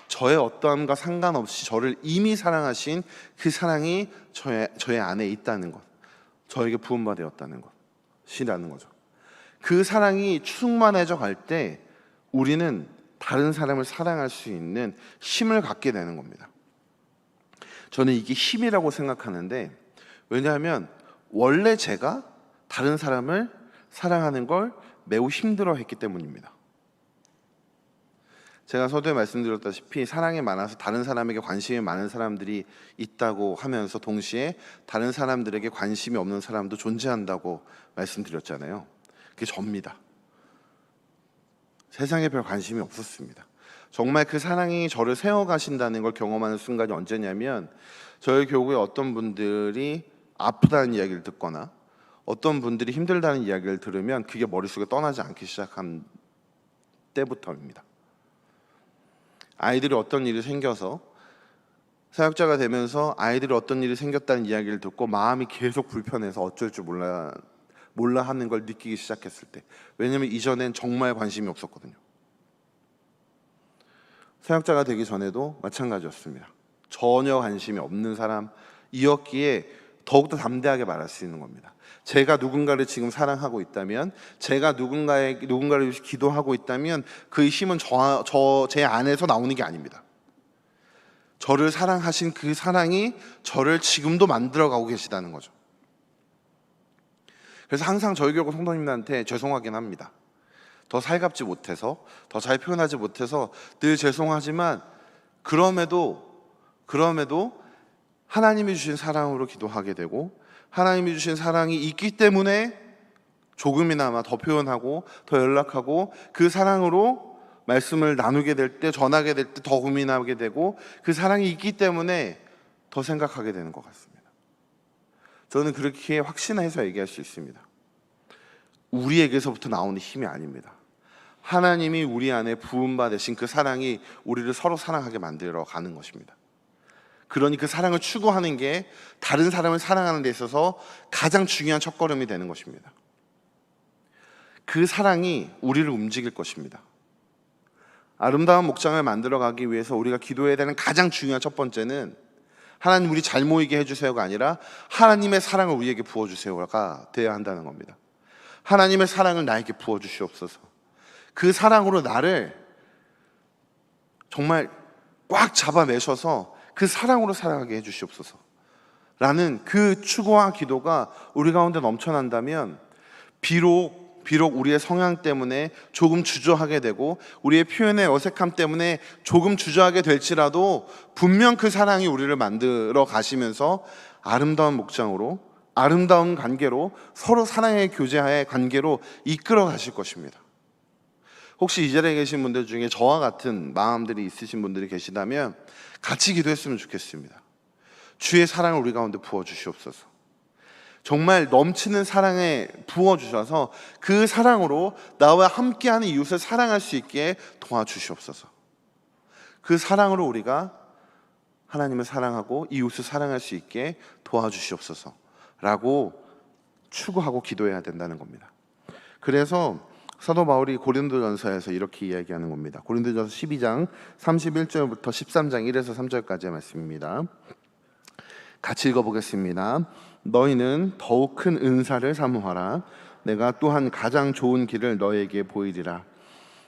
저의 어떠함과 상관없이 저를 이미 사랑하신 그 사랑이 저의 안에 있다는 것, 저에게 부음받았다는 것이라는 거죠. 그 사랑이 충만해져 갈 때 우리는 다른 사람을 사랑할 수 있는 힘을 갖게 되는 겁니다. 저는 이게 힘이라고 생각하는데, 왜냐하면 원래 제가 다른 사람을 사랑하는 걸 매우 힘들어했기 때문입니다. 제가 서두에 말씀드렸다시피 사랑이 많아서 다른 사람에게 관심이 많은 사람들이 있다고 하면서 동시에 다른 사람들에게 관심이 없는 사람도 존재한다고 말씀드렸잖아요. 그게 접니다. 세상에 별 관심이 없었습니다. 정말 그 사랑이 저를 세워가신다는 걸 경험하는 순간이 언제냐면, 저희 교구에 어떤 분들이 아프다는 이야기를 듣거나 어떤 분들이 힘들다는 이야기를 들으면 그게 머릿속에 떠나지 않기 시작한 때부터입니다. 아이들이 어떤 일이 생겨서 사역자가 되면서 아이들이 어떤 일이 생겼다는 이야기를 듣고 마음이 계속 불편해서 어쩔 줄 몰라 하는 걸 느끼기 시작했을 때, 왜냐하면 이전엔 정말 관심이 없었거든요. 사역자가 되기 전에도 마찬가지였습니다. 전혀 관심이 없는 사람이었기에 더욱더 담대하게 말할 수 있는 겁니다. 제가 누군가를 지금 사랑하고 있다면, 제가 누군가를 위해서 기도하고 있다면 그 힘은 제 안에서 나오는 게 아닙니다. 저를 사랑하신 그 사랑이 저를 지금도 만들어가고 계시다는 거죠. 그래서 항상 저희 교회 성도님들한테 죄송하긴 합니다. 더 살갑지 못해서, 더 잘 표현하지 못해서 늘 죄송하지만, 그럼에도 하나님이 주신 사랑으로 기도하게 되고, 하나님이 주신 사랑이 있기 때문에 조금이나마 더 표현하고 더 연락하고 그 사랑으로 말씀을 나누게 될 때, 전하게 될 때 더 고민하게 되고, 그 사랑이 있기 때문에 더 생각하게 되는 것 같습니다. 저는 그렇게 확신해서 얘기할 수 있습니다. 우리에게서부터 나오는 힘이 아닙니다. 하나님이 우리 안에 부음받으신 그 사랑이 우리를 서로 사랑하게 만들어 가는 것입니다. 그러니 그 사랑을 추구하는 게 다른 사람을 사랑하는 데 있어서 가장 중요한 첫걸음이 되는 것입니다. 그 사랑이 우리를 움직일 것입니다. 아름다운 목장을 만들어 가기 위해서 우리가 기도해야 되는 가장 중요한 첫 번째는 하나님 우리 잘 모이게 해주세요가 아니라 하나님의 사랑을 우리에게 부어주세요가 되어야 한다는 겁니다. 하나님의 사랑을 나에게 부어주시옵소서. 그 사랑으로 나를 정말 꽉 잡아내셔서 그 사랑으로 살아가게 해주시옵소서 라는 그 추구와 기도가 우리 가운데 넘쳐난다면, 비록 비록 우리의 성향 때문에 조금 주저하게 되고 우리의 표현의 어색함 때문에 조금 주저하게 될지라도 분명 그 사랑이 우리를 만들어 가시면서 아름다운 목장으로, 아름다운 관계로, 서로 사랑의 교제하의 관계로 이끌어 가실 것입니다. 혹시 이 자리에 계신 분들 중에 저와 같은 마음들이 있으신 분들이 계시다면 같이 기도했으면 좋겠습니다. 주의 사랑을 우리 가운데 부어주시옵소서. 정말 넘치는 사랑에 부어주셔서 그 사랑으로 나와 함께하는 이웃을 사랑할 수 있게 도와주시옵소서. 그 사랑으로 우리가 하나님을 사랑하고 이웃을 사랑할 수 있게 도와주시옵소서 라고 추구하고 기도해야 된다는 겁니다. 그래서 사도 바울이 고린도전서에서 이렇게 이야기하는 겁니다. 고린도전서 12장 31절부터 13장 1에서 3절까지의 말씀입니다. 같이 읽어보겠습니다. 너희는 더욱 큰 은사를 사모하라. 내가 또한 가장 좋은 길을 너에게 보이리라.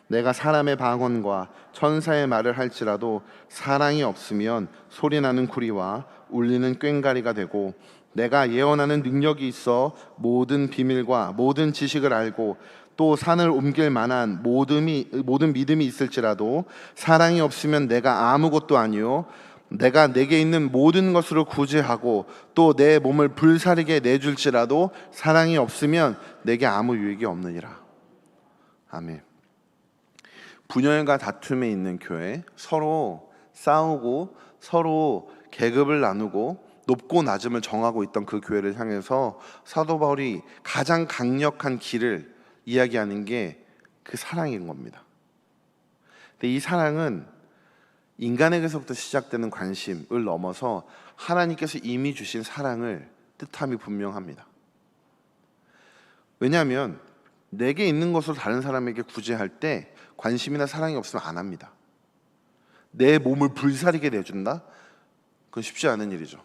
내가 사람의 방언과 천사의 말을 할지라도 사랑이 없으면 소리나는 구리와 울리는 꽹과리가 되고, 내가 예언하는 능력이 있어 모든 비밀과 모든 지식을 알고 또 산을 옮길 만한 모든 믿음이 있을지라도 사랑이 없으면 내가 아무것도 아니요 내가 내게 있는 모든 것으로 구제하고 또 내 몸을 불사르게 내줄지라도 사랑이 없으면 내게 아무 유익이 없느니라. 아멘. 분열과 다툼에 있는 교회, 서로 싸우고 서로 계급을 나누고 높고 낮음을 정하고 있던 그 교회를 향해서 사도 바울이 가장 강력한 길을 이야기하는 게 그 사랑인 겁니다. 근데 이 사랑은 인간에게서부터 시작되는 관심을 넘어서 하나님께서 이미 주신 사랑을 뜻함이 분명합니다. 왜냐하면 내게 있는 것으로 다른 사람에게 구제할 때 관심이나 사랑이 없으면 안 합니다. 내 몸을 불사르게 내준다? 그건 쉽지 않은 일이죠.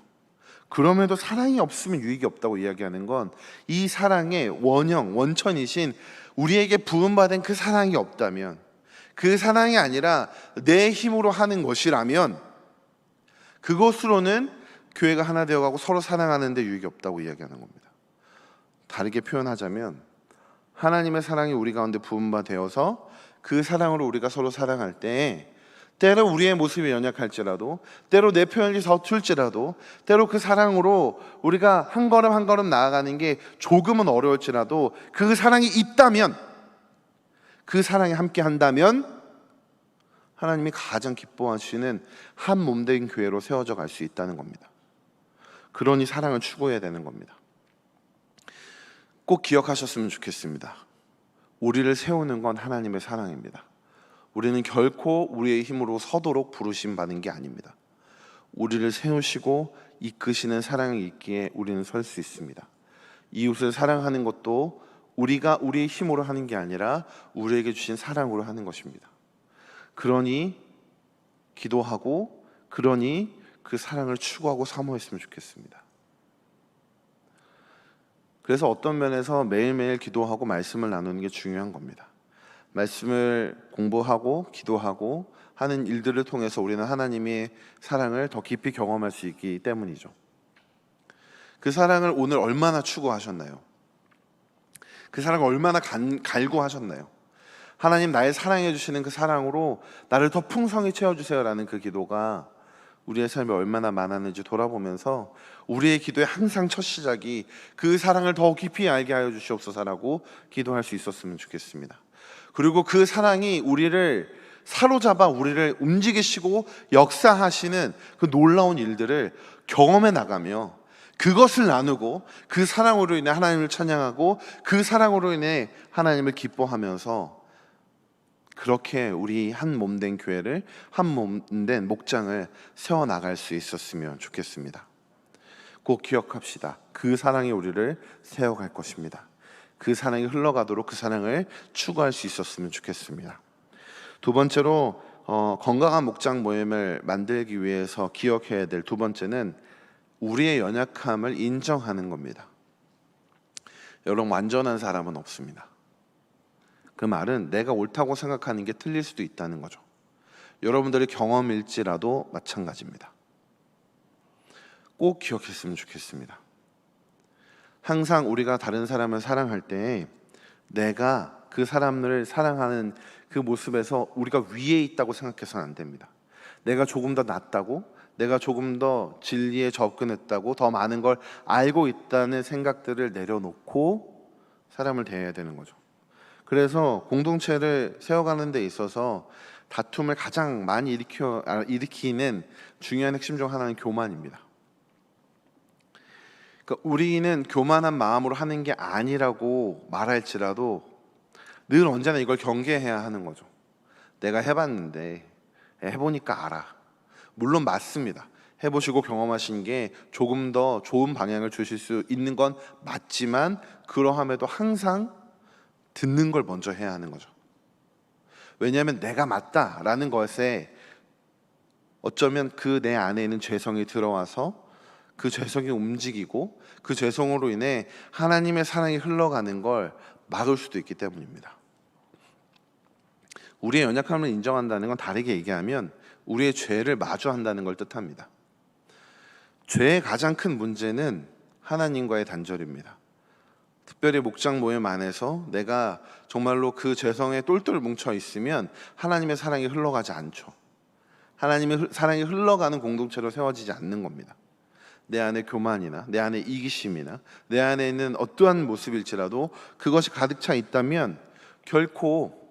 그럼에도 사랑이 없으면 유익이 없다고 이야기하는 건 이 사랑의 원천이신 우리에게 부음받은 그 사랑이 없다면, 그 사랑이 아니라 내 힘으로 하는 것이라면 그것으로는 교회가 하나 되어가고 서로 사랑하는 데 유익이 없다고 이야기하는 겁니다. 다르게 표현하자면 하나님의 사랑이 우리 가운데 부음받아서 그 사랑으로 우리가 서로 사랑할 때 때로 우리의 모습이 연약할지라도, 때로 내 표현이 서툴지라도, 때로 그 사랑으로 우리가 한 걸음 한 걸음 나아가는 게 조금은 어려울지라도 그 사랑이 있다면, 그 사랑이 함께 한다면 하나님이 가장 기뻐하시는 한 몸된 교회로 세워져 갈 수 있다는 겁니다. 그러니 사랑을 추구해야 되는 겁니다. 꼭 기억하셨으면 좋겠습니다. 우리를 세우는 건 하나님의 사랑입니다. 우리는 결코 우리의 힘으로 서도록 부르심 받은 게 아닙니다. 우리를 세우시고 이끄시는 사랑이 있기에 우리는 설 수 있습니다. 이웃을 사랑하는 것도 우리가 우리의 힘으로 하는 게 아니라 우리에게 주신 사랑으로 하는 것입니다. 그러니 기도하고, 그러니 그 사랑을 추구하고 사모했으면 좋겠습니다. 그래서 어떤 면에서 매일매일 기도하고 말씀을 나누는 게 중요한 겁니다. 말씀을 공부하고 기도하고 하는 일들을 통해서 우리는 하나님의 사랑을 더 깊이 경험할 수 있기 때문이죠. 그 사랑을 오늘 얼마나 추구하셨나요? 그 사랑을 얼마나 갈구하셨나요? 하나님, 나의 사랑해 주시는 그 사랑으로 나를 더 풍성히 채워주세요 라는 그 기도가 우리의 삶에 얼마나 많았는지 돌아보면서 우리의 기도의 항상 첫 시작이 그 사랑을 더 깊이 알게 하여 주시옵소서라고 기도할 수 있었으면 좋겠습니다. 그리고 그 사랑이 우리를 사로잡아 우리를 움직이시고 역사하시는 그 놀라운 일들을 경험해 나가며 그것을 나누고 그 사랑으로 인해 하나님을 찬양하고 그 사랑으로 인해 하나님을 기뻐하면서 그렇게 우리 한 몸된 교회를, 한 몸된 목장을 세워나갈 수 있었으면 좋겠습니다. 꼭 기억합시다. 그 사랑이 우리를 세워갈 것입니다. 그 사랑이 흘러가도록 그 사랑을 추구할 수 있었으면 좋겠습니다. 두 번째로 건강한 목장 모임을 만들기 위해서 기억해야 될 두 번째는 우리의 연약함을 인정하는 겁니다. 여러분, 완전한 사람은 없습니다. 그 말은 내가 옳다고 생각하는 게 틀릴 수도 있다는 거죠. 여러분들의 경험일지라도 마찬가지입니다. 꼭 기억했으면 좋겠습니다. 항상 우리가 다른 사람을 사랑할 때 내가 그 사람을 사랑하는 그 모습에서 우리가 위에 있다고 생각해서는 안 됩니다. 내가 조금 더 낫다고, 내가 조금 더 진리에 접근했다고, 더 많은 걸 알고 있다는 생각들을 내려놓고 사람을 대해야 되는 거죠. 그래서 공동체를 세워가는 데 있어서 다툼을 가장 많이 일으키는 중요한 핵심 중 하나는 교만입니다. 그러니까 우리는 교만한 마음으로 하는 게 아니라고 말할지라도 늘 언제나 이걸 경계해야 하는 거죠. 내가 해봤는데 해보니까 알아. 물론 맞습니다. 해보시고 경험하신 게 조금 더 좋은 방향을 주실 수 있는 건 맞지만, 그러함에도 항상 듣는 걸 먼저 해야 하는 거죠. 왜냐하면 내가 맞다라는 것에 어쩌면 그 내 안에 있는 죄성이 들어와서 그 죄성이 움직이고 그 죄성으로 인해 하나님의 사랑이 흘러가는 걸 막을 수도 있기 때문입니다. 우리의 연약함을 인정한다는 건 다르게 얘기하면 우리의 죄를 마주한다는 걸 뜻합니다. 죄의 가장 큰 문제는 하나님과의 단절입니다. 특별히 목장 모임 안에서 내가 정말로 그 죄성에 똘똘 뭉쳐 있으면 하나님의 사랑이 흘러가지 않죠. 하나님의 사랑이 흘러가는 공동체로 세워지지 않는 겁니다. 내 안에 교만이나 내 안에 이기심이나 내 안에 있는 어떠한 모습일지라도 그것이 가득 차 있다면 결코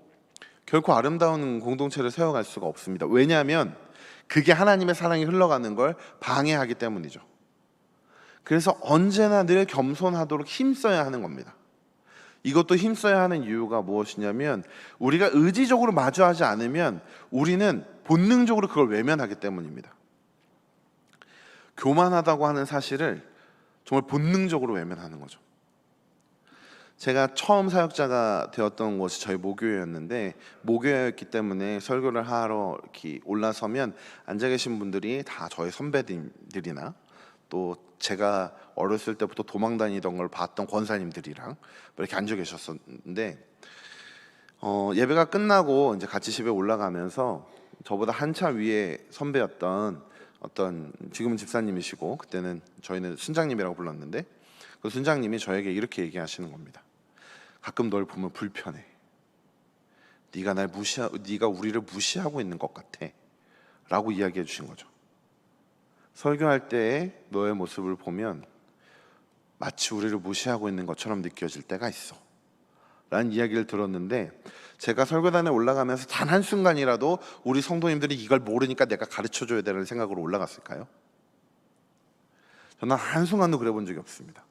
아름다운 공동체를 세워갈 수가 없습니다. 왜냐하면 그게 하나님의 사랑이 흘러가는 걸 방해하기 때문이죠. 그래서 언제나 늘 겸손하도록 힘써야 하는 겁니다. 이것도 힘써야 하는 이유가 무엇이냐면 우리가 의지적으로 마주하지 않으면 우리는 본능적으로 그걸 외면하기 때문입니다. 교만하다고 하는 사실을 정말 본능적으로 외면하는 거죠. 제가 처음 사역자가 되었던 곳이 저희 모교회였는데, 모교회였기 때문에 설교를 하러 이렇게 올라서면 앉아 계신 분들이 다 저희 선배들이나 또 제가 어렸을 때부터 도망 다니던 걸 봤던 권사님들이랑 이렇게 앉아 계셨었는데, 예배가 끝나고 이제 같이 집에 올라가면서 저보다 한참 위에 선배였던 어떤, 지금은 집사님이시고 그때는 저희는 순장님이라고 불렀는데, 그 순장님이 저에게 이렇게 얘기하시는 겁니다. 가끔 널 보면 불편해. 네가 우리를 무시하고 있는 것 같아 라고 이야기해 주신 거죠. 설교할 때의 너의 모습을 보면 마치 우리를 무시하고 있는 것처럼 느껴질 때가 있어 라는 이야기를 들었는데, 제가 설교단에 올라가면서 단 한순간이라도 우리 성도님들이 이걸 모르니까 내가 가르쳐줘야 되는 생각으로 올라갔을까요? 저는 한순간도 그래 본 적이 없습니다.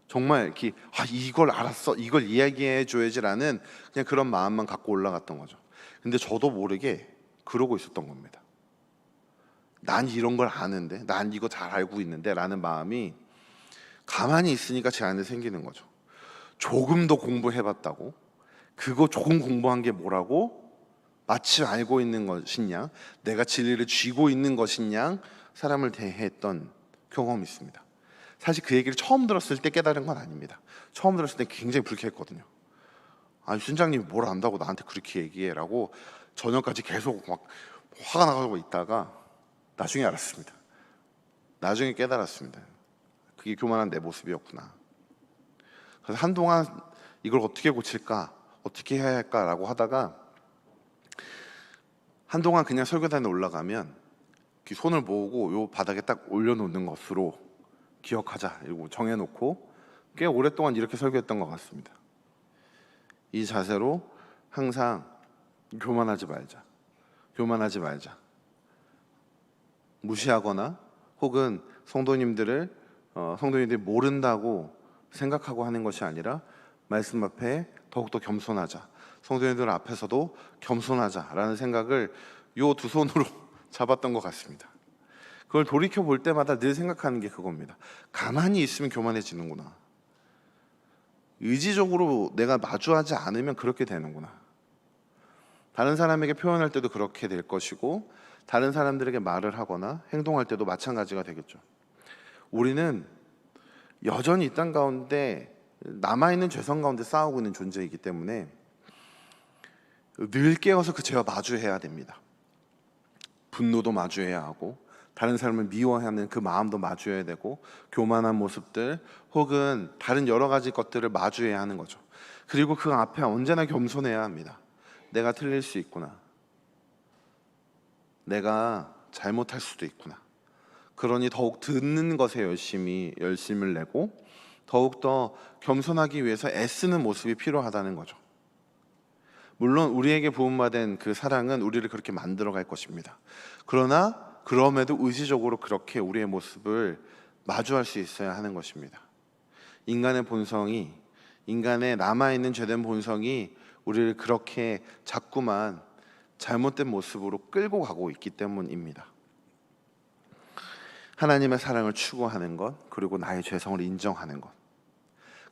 정말 이렇게 이걸 알았어, 이걸 이야기해 줘야지라는 그냥 그런 마음만 갖고 올라갔던 거죠. 근데 저도 모르게 그러고 있었던 겁니다. 난 이런 걸 아는데, 난 이거 잘 알고 있는데 라는 마음이 가만히 있으니까 제 안에 생기는 거죠. 조금 더 공부해봤다고, 그거 조금 공부한 게 뭐라고 마치 알고 있는 것이냐, 내가 진리를 쥐고 있는 것이냐 사람을 대했던 경험이 있습니다. 사실 그 얘기를 처음 들었을 때 깨달은 건 아닙니다. 처음 들었을 때 굉장히 불쾌했거든요. 순장님이 뭘 안다고 나한테 그렇게 얘기해라고 저녁까지 계속 막 화가 나가지고 있다가 나중에 알았습니다. 나중에 깨달았습니다. 그게 교만한 내 모습이었구나. 그래서 한동안 이걸 어떻게 고칠까, 어떻게 해야 할까라고 하다가 한동안 그냥 설교단에 올라가면 손을 모으고 요 바닥에 딱 올려놓는 것으로 기억하자 이러고 정해놓고 꽤 오랫동안 이렇게 설교했던 것 같습니다. 이 자세로 항상 교만하지 말자, 무시하거나 혹은 성도님들이 모른다고 생각하고 하는 것이 아니라 말씀 앞에 더욱더 겸손하자, 성도님들 앞에서도 겸손하자라는 생각을 요 두 손으로 잡았던 것 같습니다. 그걸 돌이켜 볼 때마다 늘 생각하는 게 그겁니다. 가만히 있으면 교만해지는구나. 의지적으로 내가 마주하지 않으면 그렇게 되는구나. 다른 사람에게 표현할 때도 그렇게 될 것이고, 다른 사람들에게 말을 하거나 행동할 때도 마찬가지가 되겠죠. 우리는 여전히 이 땅 가운데 남아있는 죄성 가운데 싸우고 있는 존재이기 때문에 늘 깨어서 그 죄와 마주해야 됩니다. 분노도 마주해야 하고, 다른 사람을 미워하는 그 마음도 마주해야 되고, 교만한 모습들 혹은 다른 여러 가지 것들을 마주해야 하는 거죠. 그리고 그 앞에 언제나 겸손해야 합니다. 내가 틀릴 수 있구나. 내가 잘못할 수도 있구나. 그러니 더욱 듣는 것에 열심을 내고 더욱더 겸손하기 위해서 애쓰는 모습이 필요하다는 거죠. 물론 우리에게 부음받은 그 사랑은 우리를 그렇게 만들어갈 것입니다. 그러나 그럼에도 의지적으로 그렇게 우리의 모습을 마주할 수 있어야 하는 것입니다. 인간의 본성이, 인간의 남아있는 죄된 본성이 우리를 그렇게 자꾸만 잘못된 모습으로 끌고 가고 있기 때문입니다. 하나님의 사랑을 추구하는 것, 그리고 나의 죄성을 인정하는 것,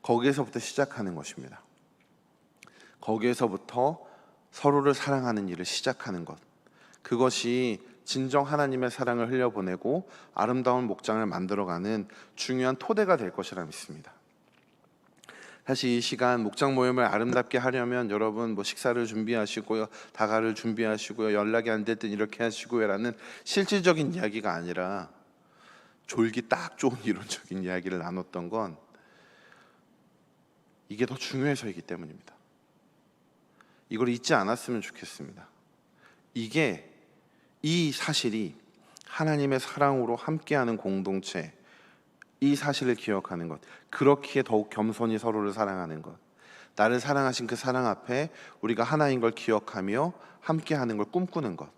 거기에서부터 시작하는 것입니다. 거기에서부터 서로를 사랑하는 일을 시작하는 것, 그것이 진정 하나님의 사랑을 흘려보내고 아름다운 목장을 만들어가는 중요한 토대가 될 것이라 믿습니다. 사실 이 시간 목장 모임을 아름답게 하려면 여러분 식사를 준비하시고요, 다가를 준비하시고요, 연락이 안 될 땐 이렇게 하시고요 라는 실질적인 이야기가 아니라 졸기 딱 좋은 이론적인 이야기를 나눴던 건 이게 더 중요해서이기 때문입니다. 이걸 잊지 않았으면 좋겠습니다. 이 사실이 하나님의 사랑으로 함께하는 공동체, 이 사실을 기억하는 것, 그렇기에 더욱 겸손히 서로를 사랑하는 것, 나를 사랑하신 그 사랑 앞에 우리가 하나인 걸 기억하며 함께하는 걸 꿈꾸는 것,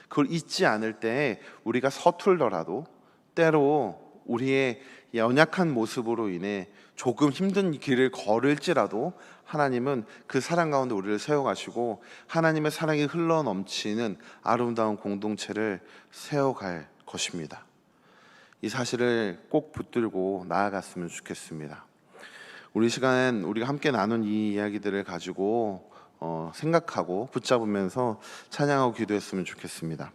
그걸 잊지 않을 때 우리가 서툴더라도 때로 우리의 연약한 모습으로 인해 조금 힘든 길을 걸을지라도 하나님은 그 사랑 가운데 우리를 세워가시고 하나님의 사랑이 흘러넘치는 아름다운 공동체를 세워갈 것입니다. 이 사실을 꼭 붙들고 나아갔으면 좋겠습니다. 우리 시간엔 우리가 함께 나눈 이 이야기들을 가지고 생각하고 붙잡으면서 찬양하고 기도했으면 좋겠습니다.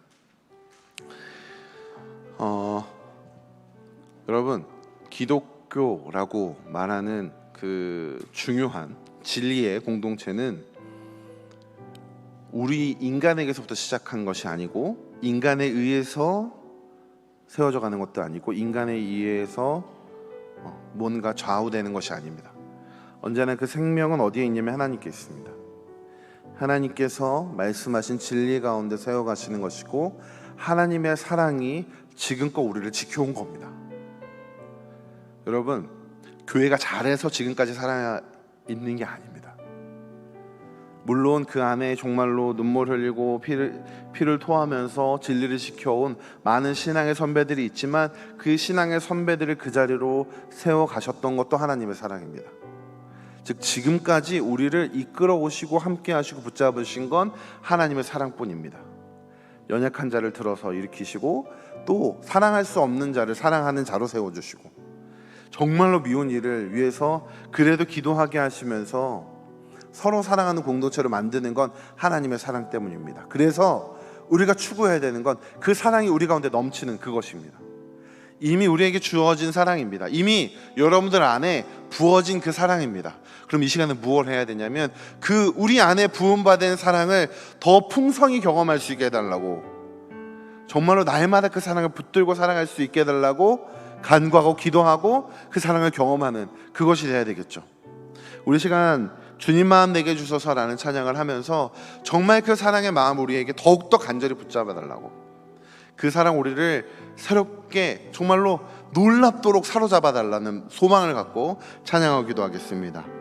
여러분, 기독교라고 말하는 그 중요한 진리의 공동체는 우리 인간에게서부터 시작한 것이 아니고 인간에 의해서 세워져 가는 것도 아니고 인간에 의해서 뭔가 좌우되는 것이 아닙니다. 언제나 그 생명은 어디에 있냐면 하나님께 있습니다. 하나님께서 말씀하신 진리 가운데 세워가시는 것이고 하나님의 사랑이 지금껏 우리를 지켜온 겁니다. 여러분, 교회가 잘해서 지금까지 살아 있는 게 아닙니다. 물론 그 안에 정말로 눈물 흘리고 피를 토하면서 진리를 지켜온 많은 신앙의 선배들이 있지만 그 신앙의 선배들을 그 자리로 세워가셨던 것도 하나님의 사랑입니다. 즉 지금까지 우리를 이끌어 오시고 함께 하시고 붙잡으신 건 하나님의 사랑뿐입니다. 연약한 자를 들어서 일으키시고 또 사랑할 수 없는 자를 사랑하는 자로 세워주시고 정말로 미운 일을 위해서 그래도 기도하게 하시면서 서로 사랑하는 공동체를 만드는 건 하나님의 사랑 때문입니다. 그래서 우리가 추구해야 되는 건 그 사랑이 우리 가운데 넘치는 그것입니다. 이미 우리에게 주어진 사랑입니다. 이미 여러분들 안에 부어진 그 사랑입니다. 그럼 이 시간에 무엇을 해야 되냐면 그 우리 안에 부음받은 사랑을 더 풍성히 경험할 수 있게 해달라고, 정말로 날마다 그 사랑을 붙들고 살아갈 수 있게 해달라고 간구하고 기도하고 그 사랑을 경험하는 그것이 돼야 되겠죠. 우리 시간 주님 마음 내게 주소서라는 찬양을 하면서 정말 그 사랑의 마음 우리에게 더욱더 간절히 붙잡아 달라고, 그 사랑 우리를 새롭게 정말로 놀랍도록 사로잡아 달라는 소망을 갖고 찬양하고 기도하겠습니다.